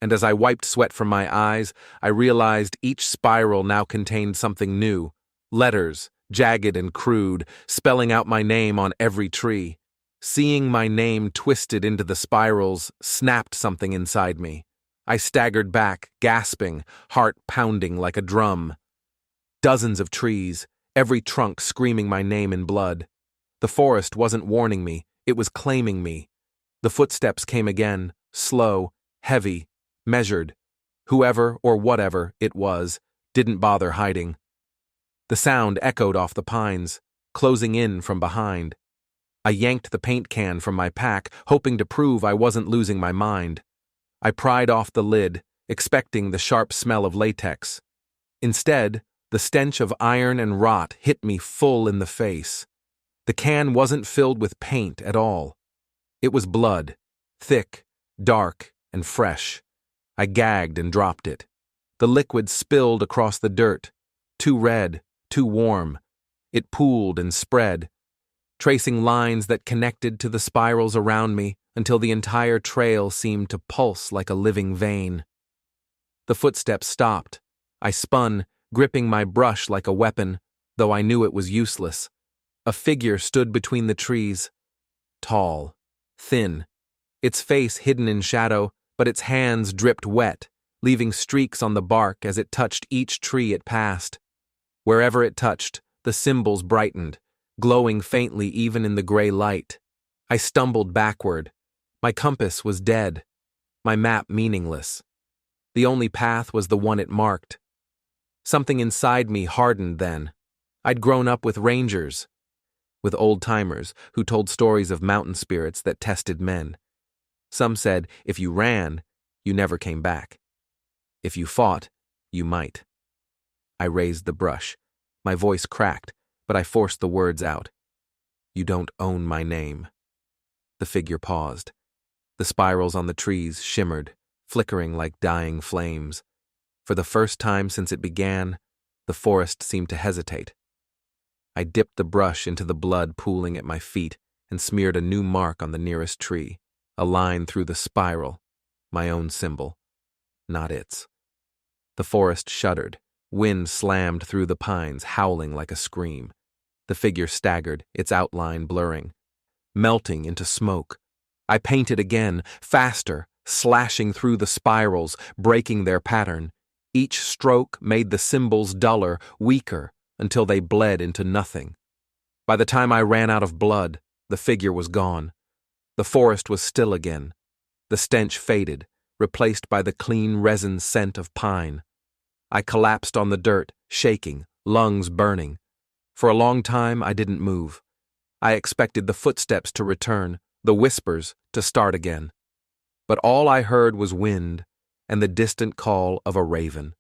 And as I wiped sweat from my eyes, I realized each spiral now contained something new. Letters, jagged and crude, spelling out my name on every tree. Seeing my name twisted into the spirals snapped something inside me. I staggered back, gasping, heart pounding like a drum. Dozens of trees, every trunk screaming my name in blood. The forest wasn't warning me, it was claiming me. The footsteps came again, slow, heavy, measured. Whoever or whatever it was didn't bother hiding. The sound echoed off the pines, closing in from behind. I yanked the paint can from my pack, hoping to prove I wasn't losing my mind. I pried off the lid, expecting the sharp smell of latex. Instead, the stench of iron and rot hit me full in the face. The can wasn't filled with paint at all. It was blood, thick, dark, and fresh. I gagged and dropped it. The liquid spilled across the dirt, too red, too warm. It pooled and spread, tracing lines that connected to the spirals around me until the entire trail seemed to pulse like a living vein. The footsteps stopped. I spun, gripping my brush like a weapon, though I knew it was useless. A figure stood between the trees. Tall, thin, its face hidden in shadow, but its hands dripped wet, leaving streaks on the bark as it touched each tree it passed. Wherever it touched, the symbols brightened, glowing faintly even in the gray light. I stumbled backward. My compass was dead, my map meaningless. The only path was the one it marked. Something inside me hardened then. I'd grown up with rangers, with old-timers who told stories of mountain spirits that tested men. Some said if you ran, you never came back. If you fought, you might. I raised the brush. My voice cracked, but I forced the words out. You don't own my name. The figure paused. The spirals on the trees shimmered, flickering like dying flames. For the first time since it began, the forest seemed to hesitate. I dipped the brush into the blood pooling at my feet and smeared a new mark on the nearest tree, a line through the spiral, my own symbol, not its. The forest shuddered. Wind slammed through the pines, howling like a scream. The figure staggered, its outline blurring, melting into smoke. I painted again, faster, slashing through the spirals, breaking their pattern. Each stroke made the symbols duller, weaker, until they bled into nothing. By the time I ran out of blood, the figure was gone. The forest was still again. The stench faded, replaced by the clean resin scent of pine. I collapsed on the dirt, shaking, lungs burning. For a long time, I didn't move. I expected the footsteps to return, the whispers to start again. But all I heard was wind and the distant call of a raven.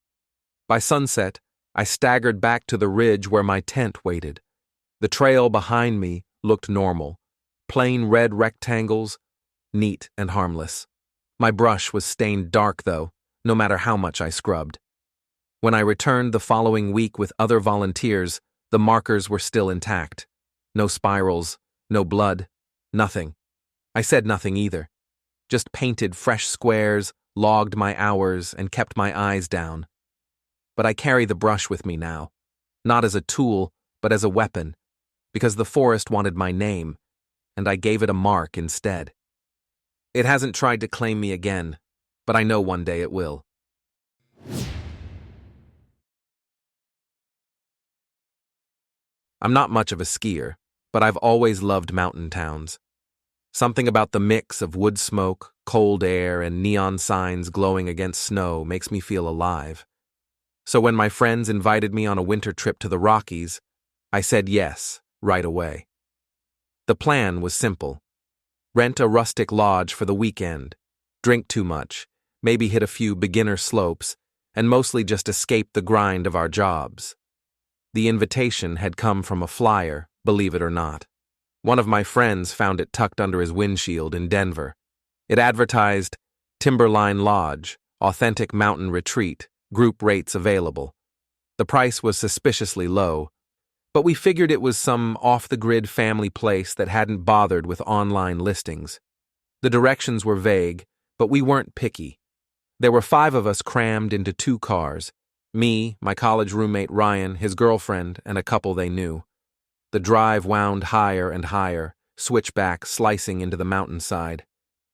By sunset, I staggered back to the ridge where my tent waited. The trail behind me looked normal. Plain red rectangles, neat and harmless. My brush was stained dark, though, no matter how much I scrubbed. When I returned the following week with other volunteers, the markers were still intact. No spirals, no blood, nothing. I said nothing either. Just painted fresh squares, logged my hours, and kept my eyes down. But I carry the brush with me now, not as a tool, but as a weapon, because the forest wanted my name, and I gave it a mark instead. It hasn't tried to claim me again, but I know one day it will. I'm not much of a skier, but I've always loved mountain towns. Something about the mix of wood smoke, cold air, and neon signs glowing against snow makes me feel alive. So when my friends invited me on a winter trip to the Rockies, I said yes, right away. The plan was simple. Rent a rustic lodge for the weekend, drink too much, maybe hit a few beginner slopes, and mostly just escape the grind of our jobs. The invitation had come from a flyer, believe it or not. One of my friends found it tucked under his windshield in Denver. It advertised, Timberline Lodge, authentic mountain retreat, group rates available. The price was suspiciously low, but we figured it was some off-the-grid family place that hadn't bothered with online listings. The directions were vague, but we weren't picky. There were 5 of us crammed into 2 cars. Me, my college roommate Ryan, his girlfriend, and a couple they knew. The drive wound higher and higher, switchback slicing into the mountainside.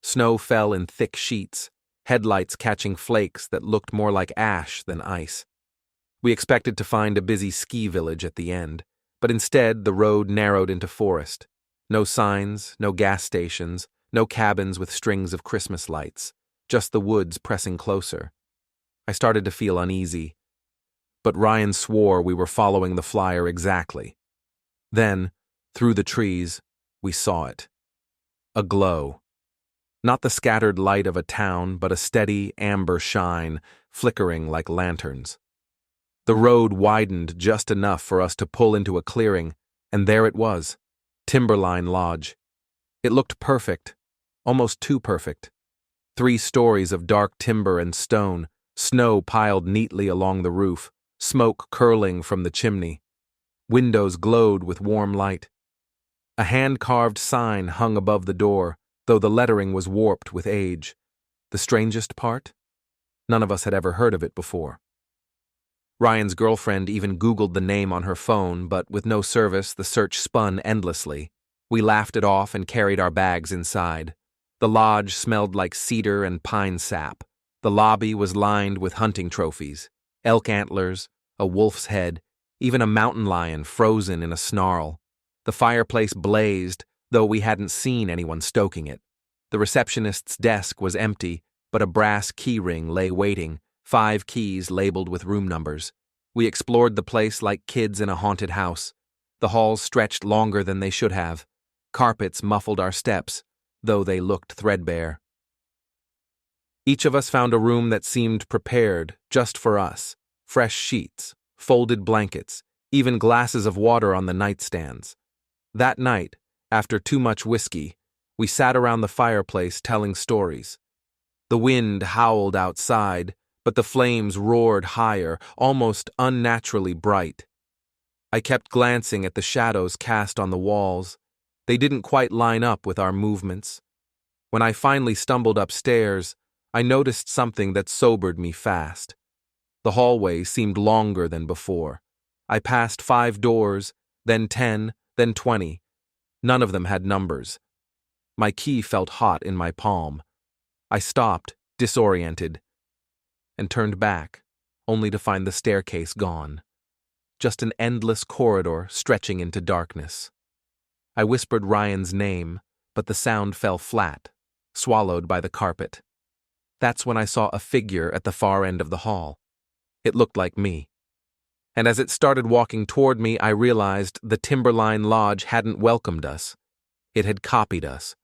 Snow fell in thick sheets, headlights catching flakes that looked more like ash than ice. We expected to find a busy ski village at the end, but instead the road narrowed into forest. No signs, no gas stations, no cabins with strings of Christmas lights, just the woods pressing closer. I started to feel uneasy, but Ryan swore we were following the flyer exactly. Then, through the trees, we saw it. A glow. Not the scattered light of a town, but a steady amber shine, flickering like lanterns. The road widened just enough for us to pull into a clearing, and there it was, Timberline Lodge. It looked perfect, almost too perfect. 3 stories of dark timber and stone, snow piled neatly along the roof, smoke curling from the chimney. Windows glowed with warm light. A hand-carved sign hung above the door, though the lettering was warped with age. The strangest part? None of us had ever heard of it before. Ryan's girlfriend even Googled the name on her phone, but with no service, the search spun endlessly. We laughed it off and carried our bags inside. The lodge smelled like cedar and pine sap. The lobby was lined with hunting trophies, elk antlers, a wolf's head, even a mountain lion frozen in a snarl. The fireplace blazed, though we hadn't seen anyone stoking it. The receptionist's desk was empty, but a brass key ring lay waiting, 5 keys labeled with room numbers. We explored the place like kids in a haunted house. The halls stretched longer than they should have. Carpets muffled our steps, though they looked threadbare. Each of us found a room that seemed prepared just for us. Fresh sheets, folded blankets, even glasses of water on the nightstands. That night, after too much whiskey, we sat around the fireplace telling stories. The wind howled outside, but the flames roared higher, almost unnaturally bright. I kept glancing at the shadows cast on the walls. They didn't quite line up with our movements. When I finally stumbled upstairs, I noticed something that sobered me fast. The hallway seemed longer than before. I passed 5 doors, then 10, then 20. None of them had numbers. My key felt hot in my palm. I stopped, disoriented, and turned back, only to find the staircase gone. Just an endless corridor stretching into darkness. I whispered Ryan's name, but the sound fell flat, swallowed by the carpet. That's when I saw a figure at the far end of the hall. It looked like me. And as it started walking toward me, I realized the Timberline Lodge hadn't welcomed us. It had copied us.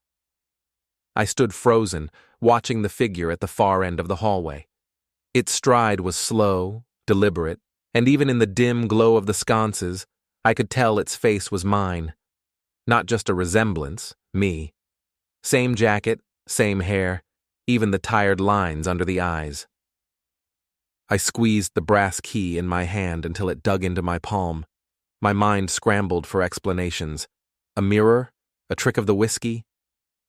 I stood frozen, watching the figure at the far end of the hallway. Its stride was slow, deliberate, and even in the dim glow of the sconces, I could tell its face was mine. Not just a resemblance, me. Same jacket, same hair, even the tired lines under the eyes. I squeezed the brass key in my hand until it dug into my palm. My mind scrambled for explanations. A mirror? A trick of the whiskey?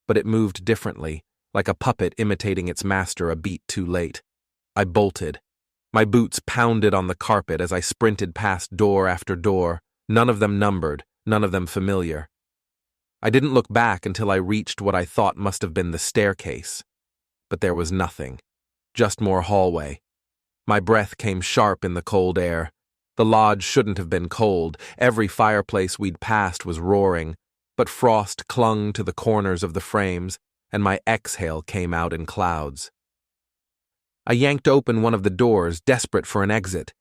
But it moved differently, like a puppet imitating its master a beat too late. I bolted. My boots pounded on the carpet as I sprinted past door after door, none of them numbered, none of them familiar. I didn't look back until I reached what I thought must have been the staircase. But there was nothing. Just more hallway. My breath came sharp in the cold air. The lodge shouldn't have been cold. Every fireplace we'd passed was roaring, but frost clung to the corners of the frames, and my exhale came out in clouds. I yanked open one of the doors, desperate for an exit.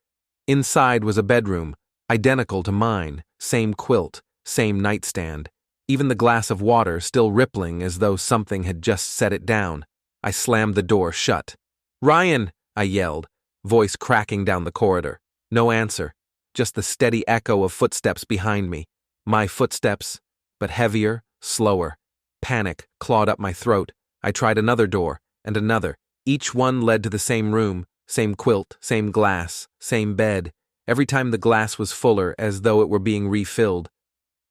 Inside was a bedroom, identical to mine, same quilt, same nightstand, even the glass of water still rippling as though something had just set it down. I slammed the door shut. "Ryan!" I yelled, voice cracking down the corridor. No answer, just the steady echo of footsteps behind me. My footsteps, but heavier, slower. Panic clawed up my throat. I tried another door, and another. Each one led to the same room, same quilt, same glass, same bed. Every time the glass was fuller, as though it were being refilled.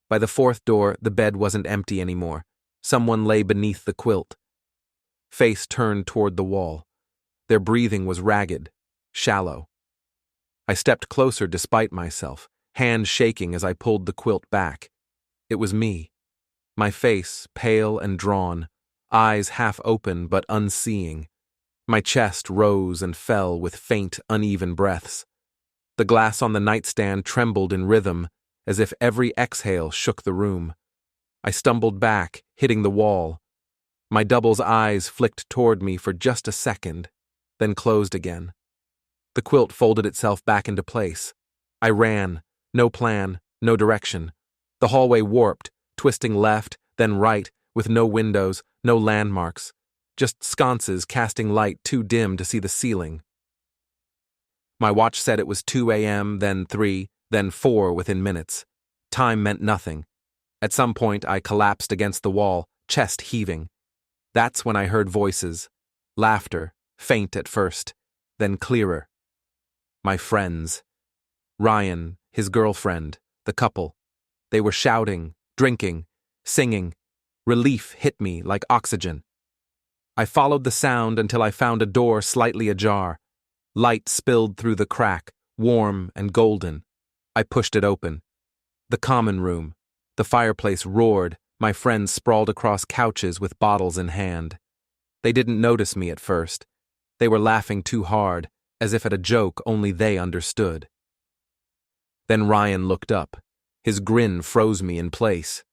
By the 4th door, the bed wasn't empty anymore. Someone lay beneath the quilt. Face turned toward the wall. Their breathing was ragged, shallow. I stepped closer despite myself, hand shaking as I pulled the quilt back. It was me. My face, pale and drawn, eyes half open but unseeing. My chest rose and fell with faint, uneven breaths. The glass on the nightstand trembled in rhythm, as if every exhale shook the room. I stumbled back, hitting the wall. My double's eyes flicked toward me for just a second, then closed again. The quilt folded itself back into place. I ran, no plan, no direction. The hallway warped, twisting left, then right, with no windows, no landmarks. Just sconces casting light too dim to see the ceiling. My watch said it was 2 a.m., then 3, then 4 within minutes. Time meant nothing. At some point, I collapsed against the wall, chest heaving. That's when I heard voices. Laughter, faint at first, then clearer. My friends. Ryan, his girlfriend, the couple. They were shouting, drinking, singing. Relief hit me like oxygen. I followed the sound until I found a door slightly ajar. Light spilled through the crack, warm and golden. I pushed it open. The common room. The fireplace roared, my friends sprawled across couches with bottles in hand. They didn't notice me at first. They were laughing too hard, as if at a joke only they understood. Then Ryan looked up. His grin froze me in place.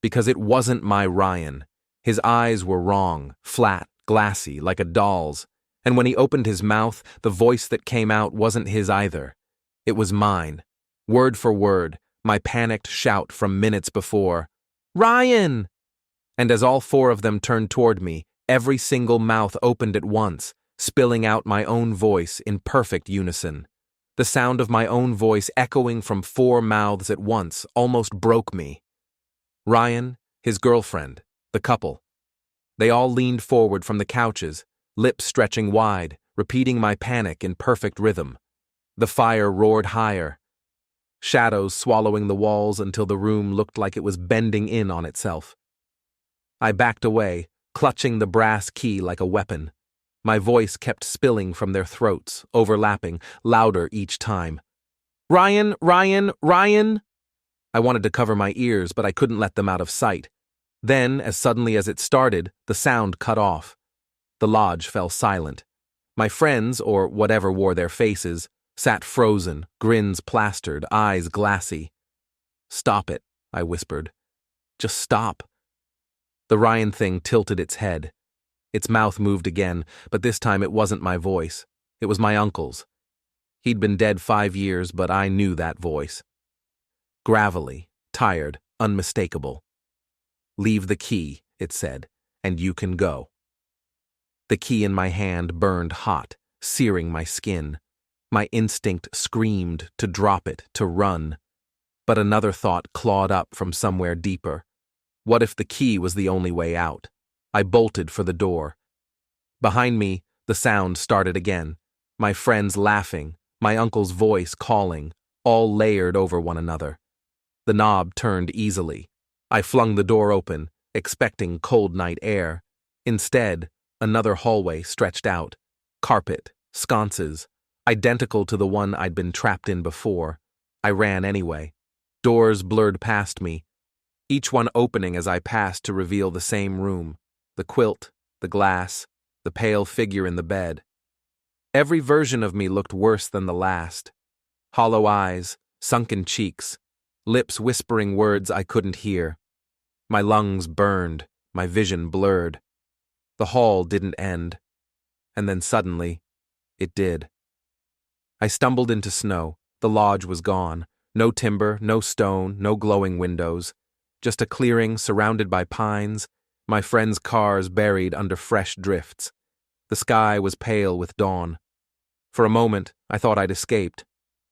Because it wasn't my Ryan. His eyes were wrong, flat, glassy, like a doll's. And when he opened his mouth, the voice that came out wasn't his either. It was mine. Word for word, my panicked shout from minutes before. Ryan! And as all four of them turned toward me, every single mouth opened at once, spilling out my own voice in perfect unison. The sound of my own voice echoing from four mouths at once almost broke me. Ryan, his girlfriend, the couple. They all leaned forward from the couches, lips stretching wide, repeating my panic in perfect rhythm. The fire roared higher, shadows swallowing the walls until the room looked like it was bending in on itself. I backed away, clutching the brass key like a weapon. My voice kept spilling from their throats, overlapping, louder each time. Ryan, Ryan, Ryan! I wanted to cover my ears, but I couldn't let them out of sight. Then, as suddenly as it started, the sound cut off. The lodge fell silent. My friends, or whatever wore their faces, sat frozen, grins plastered, eyes glassy. Stop it, I whispered. Just stop. The Ryan thing tilted its head. Its mouth moved again, but this time it wasn't my voice. It was my uncle's. He'd been dead 5 years, but I knew that voice. Gravelly, tired, unmistakable. Leave the key, it said, and you can go. The key in my hand burned hot, searing my skin. My instinct screamed to drop it, to run. But another thought clawed up from somewhere deeper. What if the key was the only way out? I bolted for the door. Behind me, the sound started again. My friends laughing, my uncle's voice calling, all layered over one another. The knob turned easily. I flung the door open, expecting cold night air. Instead, another hallway stretched out. Carpet, sconces, identical to the one I'd been trapped in before. I ran anyway. Doors blurred past me, each one opening as I passed to reveal the same room. The quilt, the glass, the pale figure in the bed. Every version of me looked worse than the last. Hollow eyes, sunken cheeks, lips whispering words I couldn't hear. My lungs burned, my vision blurred. The hall didn't end. And then suddenly, it did. I stumbled into snow. The lodge was gone. No timber, no stone, no glowing windows. Just a clearing surrounded by pines, my friends' cars buried under fresh drifts. The sky was pale with dawn. For a moment, I thought I'd escaped.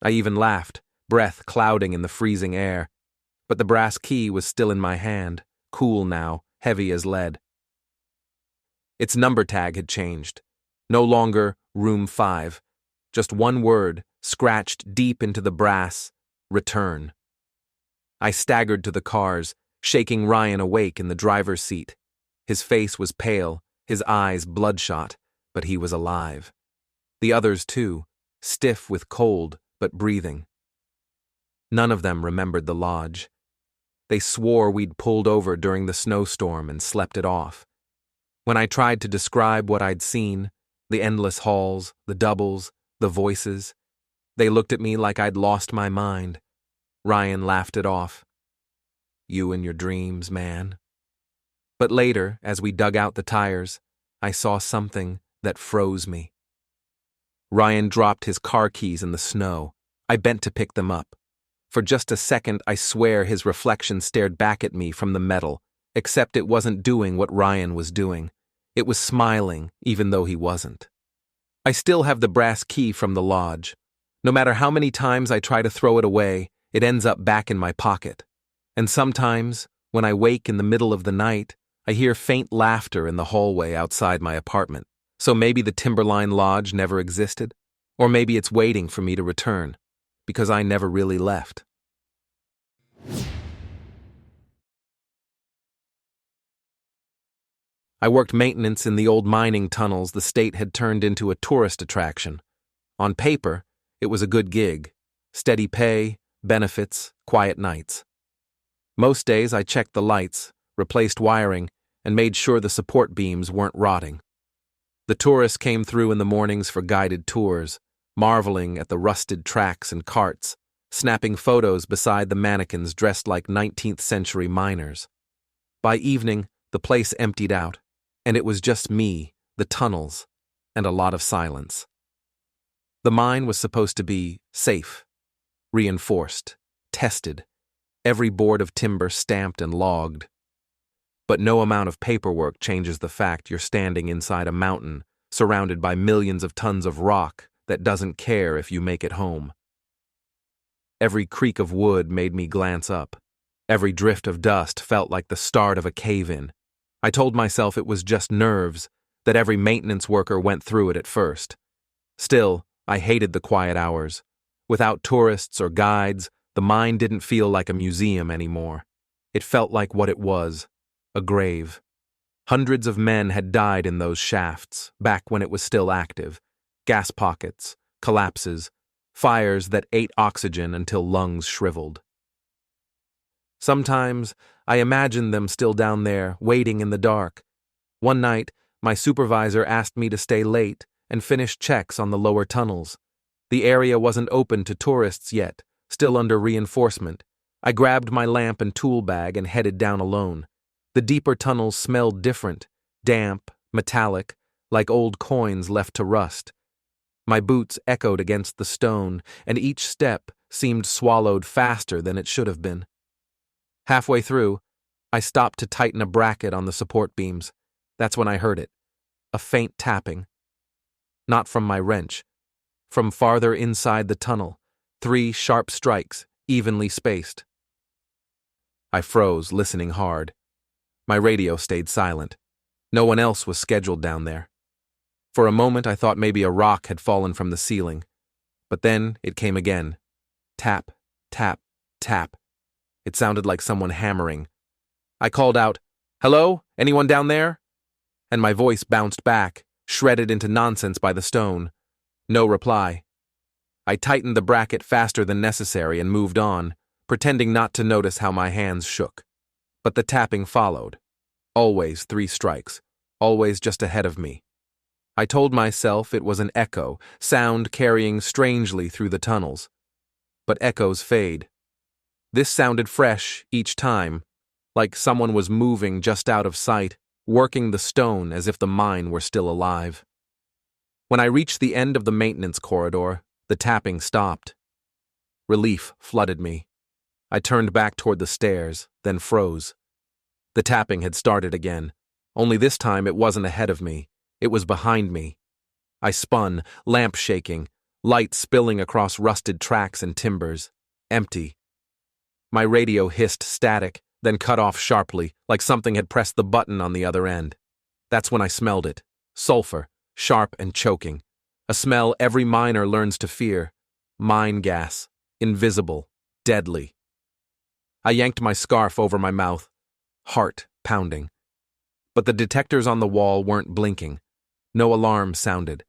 I even laughed, breath clouding in the freezing air. But the brass key was still in my hand, cool now, heavy as lead. Its number tag had changed. No longer Room 5. Just one word, scratched deep into the brass, return. I staggered to the cars, shaking Ryan awake in the driver's seat. His face was pale, his eyes bloodshot, but he was alive. The others, too, stiff with cold, but breathing. None of them remembered the lodge. They swore we'd pulled over during the snowstorm and slept it off. When I tried to describe what I'd seen, the endless halls, the doubles, the voices, they looked at me like I'd lost my mind. Ryan laughed it off. You and your dreams, man. But later, as we dug out the tires, I saw something that froze me. Ryan dropped his car keys in the snow. I bent to pick them up. For just a second, I swear his reflection stared back at me from the metal, except it wasn't doing what Ryan was doing. It was smiling, even though he wasn't. I still have the brass key from the lodge. No matter how many times I try to throw it away, it ends up back in my pocket. And sometimes, when I wake in the middle of the night, I hear faint laughter in the hallway outside my apartment. So maybe the Timberline Lodge never existed? Or maybe it's waiting for me to return, because I never really left. I worked maintenance in the old mining tunnels the state had turned into a tourist attraction. On paper, it was a good gig. Steady pay, benefits, quiet nights. Most days I checked the lights, replaced wiring, and made sure the support beams weren't rotting. The tourists came through in the mornings for guided tours, marveling at the rusted tracks and carts, snapping photos beside the mannequins dressed like 19th century miners. By evening, the place emptied out, and it was just me, the tunnels, and a lot of silence. The mine was supposed to be safe, reinforced, tested, every board of timber stamped and logged. But no amount of paperwork changes the fact you're standing inside a mountain, surrounded by millions of tons of rock that doesn't care if you make it home. Every creak of wood made me glance up. Every drift of dust felt like the start of a cave-in. I told myself it was just nerves, that every maintenance worker went through it at first. Still, I hated the quiet hours. Without tourists or guides, the mine didn't feel like a museum anymore. It felt like what it was, a grave. Hundreds of men had died in those shafts, back when it was still active. Gas pockets, collapses, fires that ate oxygen until lungs shriveled. Sometimes, I imagined them still down there, waiting in the dark. One night, my supervisor asked me to stay late and finish checks on the lower tunnels. The area wasn't open to tourists yet, still under reinforcement. I grabbed my lamp and tool bag and headed down alone. The deeper tunnels smelled different, damp, metallic, like old coins left to rust. My boots echoed against the stone, and each step seemed swallowed faster than it should have been. Halfway through, I stopped to tighten a bracket on the support beams. That's when I heard it. A faint tapping. Not from my wrench. From farther inside the tunnel, 3 sharp strikes, evenly spaced. I froze, listening hard. My radio stayed silent. No one else was scheduled down there. For a moment I thought maybe a rock had fallen from the ceiling. But then it came again. Tap, tap, tap. It sounded like someone hammering. I called out, "Hello? Anyone down there?" And my voice bounced back, shredded into nonsense by the stone. No reply. I tightened the bracket faster than necessary and moved on, pretending not to notice how my hands shook. But the tapping followed. Always 3 strikes, always just ahead of me. I told myself it was an echo, sound carrying strangely through the tunnels. But echoes fade. This sounded fresh each time, like someone was moving just out of sight, working the stone as if the mine were still alive. When I reached the end of the maintenance corridor, the tapping stopped. Relief flooded me. I turned back toward the stairs, then froze. The tapping had started again, only this time it wasn't ahead of me, it was behind me. I spun, lamp shaking, light spilling across rusted tracks and timbers. Empty. My radio hissed static, then cut off sharply, like something had pressed the button on the other end. That's when I smelled it. Sulfur, sharp and choking. A smell every miner learns to fear. Mine gas. Invisible. Deadly. I yanked my scarf over my mouth. Heart pounding. But the detectors on the wall weren't blinking. No alarm sounded.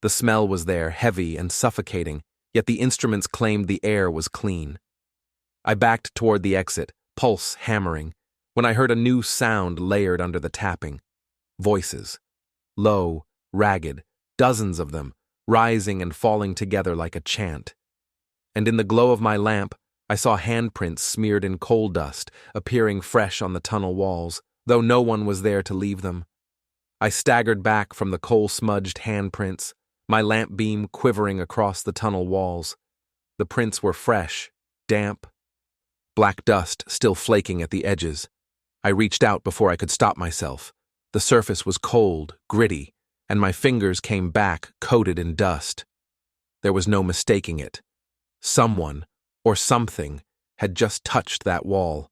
The smell was there, heavy and suffocating, yet the instruments claimed the air was clean. I backed toward the exit, pulse hammering, when I heard a new sound layered under the tapping. Voices. Low, ragged, dozens of them, rising and falling together like a chant. And in the glow of my lamp, I saw handprints smeared in coal dust, appearing fresh on the tunnel walls, though no one was there to leave them. I staggered back from the coal-smudged handprints, my lamp beam quivering across the tunnel walls. The prints were fresh, damp, black dust still flaking at the edges. I reached out before I could stop myself. The surface was cold, gritty, and my fingers came back coated in dust. There was no mistaking it. Someone, or something, had just touched that wall.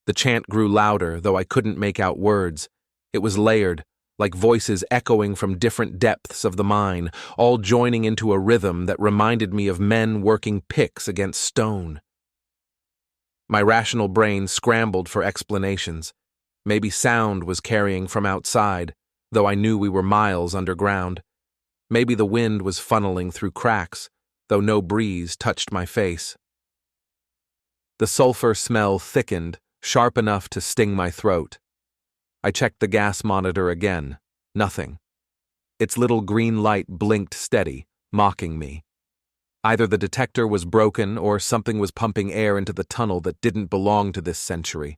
The chant grew louder, though I couldn't make out words. It was layered, like voices echoing from different depths of the mine, all joining into a rhythm that reminded me of men working picks against stone. My rational brain scrambled for explanations. Maybe sound was carrying from outside, though I knew we were miles underground. Maybe the wind was funneling through cracks, though no breeze touched my face. The sulfur smell thickened, sharp enough to sting my throat. I checked the gas monitor again. Nothing. Its little green light blinked steady, mocking me. Either the detector was broken or something was pumping air into the tunnel that didn't belong to this century.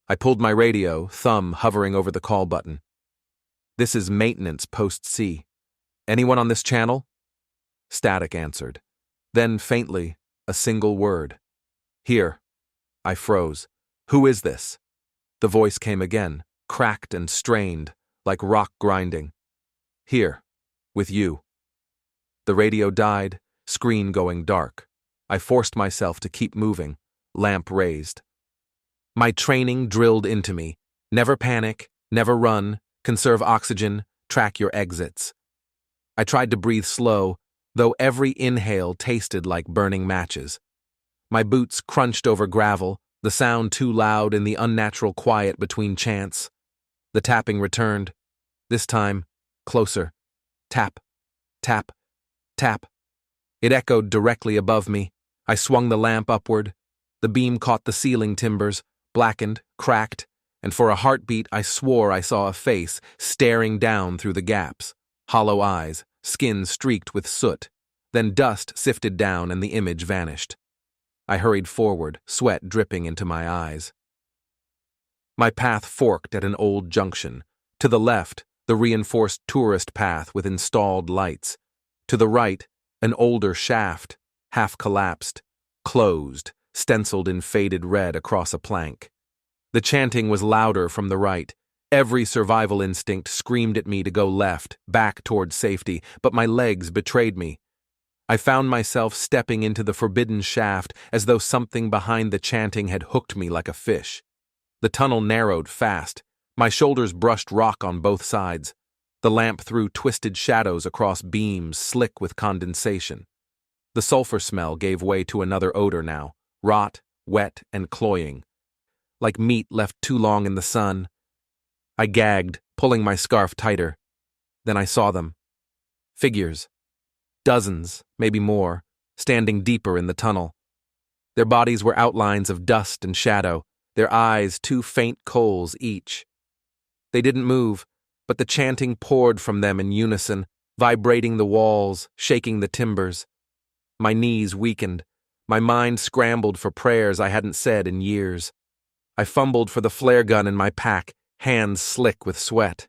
I pulled my radio, thumb hovering over the call button. "This is maintenance post C. Anyone on this channel?" Static answered. Then, faintly, a single word. "Here." I froze. "Who is this?" The voice came again, cracked and strained, like rock grinding. "Here. With you." The radio died, screen going dark. I forced myself to keep moving, lamp raised. My training drilled into me. Never panic, never run, conserve oxygen, track your exits. I tried to breathe slow, though every inhale tasted like burning matches. My boots crunched over gravel, the sound too loud in the unnatural quiet between chants. The tapping returned. This time, closer. Tap, tap, tap. It echoed directly above me. I swung the lamp upward. The beam caught the ceiling timbers, blackened, cracked, and for a heartbeat I swore I saw a face staring down through the gaps. Hollow eyes, skin streaked with soot. Then dust sifted down and the image vanished. I hurried forward, sweat dripping into my eyes. My path forked at an old junction. To the left, the reinforced tourist path with installed lights. To the right, an older shaft, half collapsed, closed, stenciled in faded red across a plank. The chanting was louder from the right. Every survival instinct screamed at me to go left, back toward safety, but my legs betrayed me. I found myself stepping into the forbidden shaft as though something behind the chanting had hooked me like a fish. The tunnel narrowed fast. My shoulders brushed rock on both sides. The lamp threw twisted shadows across beams slick with condensation. The sulfur smell gave way to another odor now, rot, wet, and cloying. Like meat left too long in the sun. I gagged, pulling my scarf tighter. Then I saw them. Figures. Dozens, maybe more, standing deeper in the tunnel. Their bodies were outlines of dust and shadow, their eyes two faint coals each. They didn't move, but the chanting poured from them in unison, vibrating the walls, shaking the timbers. My knees weakened. My mind scrambled for prayers I hadn't said in years. I fumbled for the flare gun in my pack, hands slick with sweat.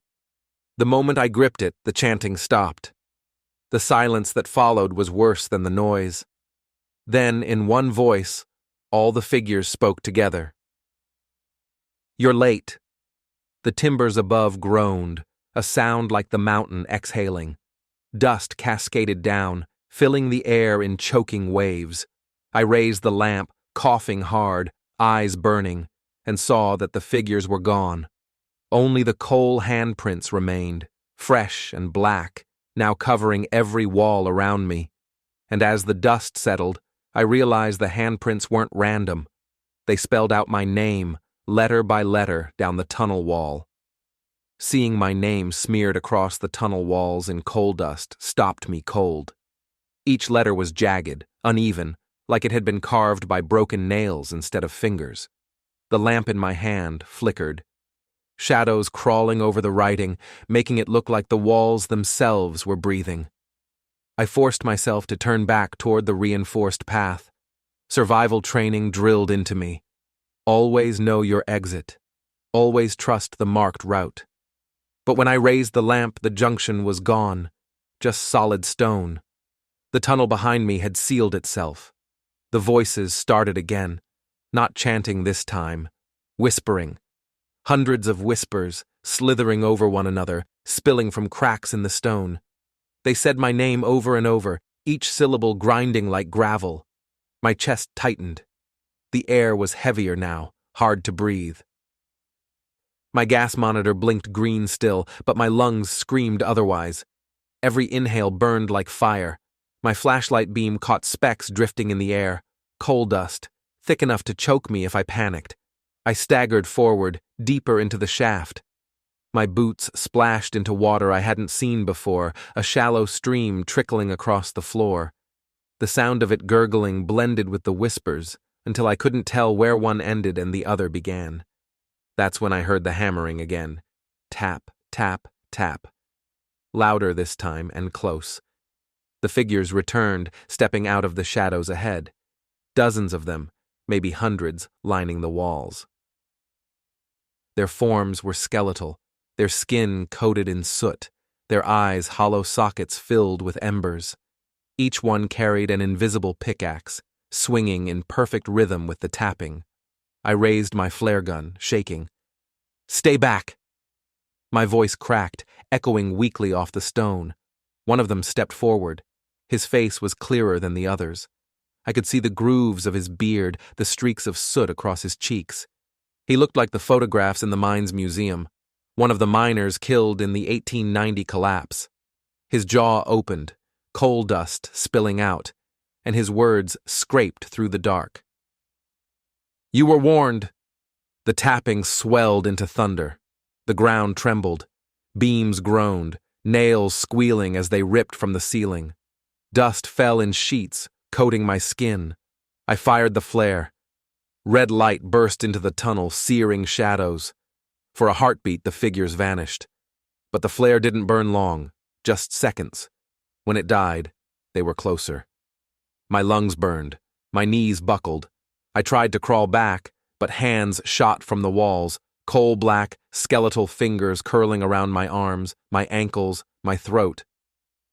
The moment I gripped it, the chanting stopped. The silence that followed was worse than the noise. Then, in one voice, all the figures spoke together. "You're late." The timbers above groaned, a sound like the mountain exhaling. Dust cascaded down, filling the air in choking waves. I raised the lamp, coughing hard, eyes burning, and saw that the figures were gone. Only the coal handprints remained, fresh and black, now covering every wall around me. And as the dust settled, I realized the handprints weren't random. They spelled out my name, letter by letter, down the tunnel wall. Seeing my name smeared across the tunnel walls in coal dust stopped me cold. Each letter was jagged, uneven, like it had been carved by broken nails instead of fingers. The lamp in my hand flickered. Shadows crawling over the writing, making it look like the walls themselves were breathing. I forced myself to turn back toward the reinforced path. Survival training drilled into me. Always know your exit. Always trust the marked route. But when I raised the lamp, the junction was gone, just solid stone. The tunnel behind me had sealed itself. The voices started again, not chanting this time, whispering. Hundreds of whispers, slithering over one another, spilling from cracks in the stone. They said my name over and over, each syllable grinding like gravel. My chest tightened. The air was heavier now, hard to breathe. My gas monitor blinked green still, but my lungs screamed otherwise. Every inhale burned like fire. My flashlight beam caught specks drifting in the air, coal dust, thick enough to choke me if I panicked. I staggered forward, deeper into the shaft. My boots splashed into water I hadn't seen before, a shallow stream trickling across the floor. The sound of it gurgling blended with the whispers until I couldn't tell where one ended and the other began. That's when I heard the hammering again. Tap, tap, tap. Louder this time and close. The figures returned, stepping out of the shadows ahead. Dozens of them, maybe hundreds, lining the walls. Their forms were skeletal, their skin coated in soot, their eyes hollow sockets filled with embers. Each one carried an invisible pickaxe, swinging in perfect rhythm with the tapping. I raised my flare gun, shaking. "Stay back!" My voice cracked, echoing weakly off the stone. One of them stepped forward. His face was clearer than the others. I could see the grooves of his beard, the streaks of soot across his cheeks. He looked like the photographs in the mines museum, one of the miners killed in the 1890 collapse. His jaw opened, coal dust spilling out, and his words scraped through the dark. "You were warned." The tapping swelled into thunder. The ground trembled. Beams groaned, nails squealing as they ripped from the ceiling. Dust fell in sheets, coating my skin. I fired the flare. Red light burst into the tunnel, searing shadows. For a heartbeat, the figures vanished. But the flare didn't burn long, just seconds. When it died, they were closer. My lungs burned. My knees buckled. I tried to crawl back, but hands shot from the walls, coal-black, skeletal fingers curling around my arms, my ankles, my throat.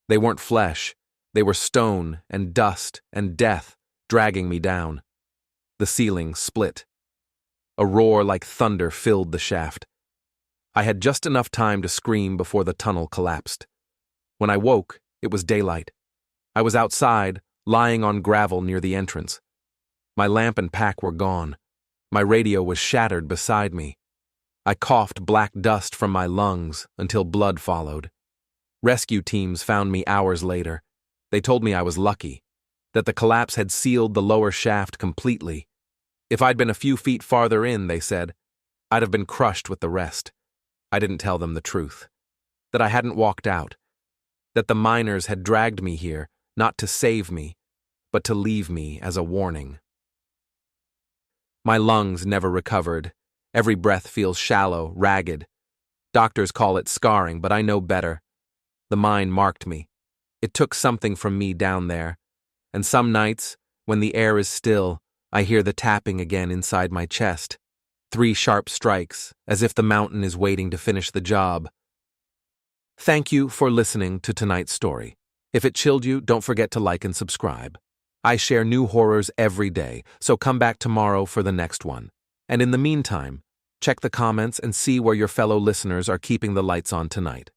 They weren't flesh. They were stone and dust and death, dragging me down. The ceiling split. A roar like thunder filled the shaft. I had just enough time to scream before the tunnel collapsed. When I woke, it was daylight. I was outside, lying on gravel near the entrance. My lamp and pack were gone. My radio was shattered beside me. I coughed black dust from my lungs until blood followed. Rescue teams found me hours later. They told me I was lucky, that the collapse had sealed the lower shaft completely. If I'd been a few feet farther in, they said, I'd have been crushed with the rest. I didn't tell them the truth. That I hadn't walked out. That the miners had dragged me here, not to save me, but to leave me as a warning. My lungs never recovered. Every breath feels shallow, ragged. Doctors call it scarring, but I know better. The mine marked me. It took something from me down there. And some nights, when the air is still, I hear the tapping again inside my chest. 3 sharp strikes, as if the mountain is waiting to finish the job. Thank you for listening to tonight's story. If it chilled you, don't forget to like and subscribe. I share new horrors every day, so come back tomorrow for the next one. And in the meantime, check the comments and see where your fellow listeners are keeping the lights on tonight.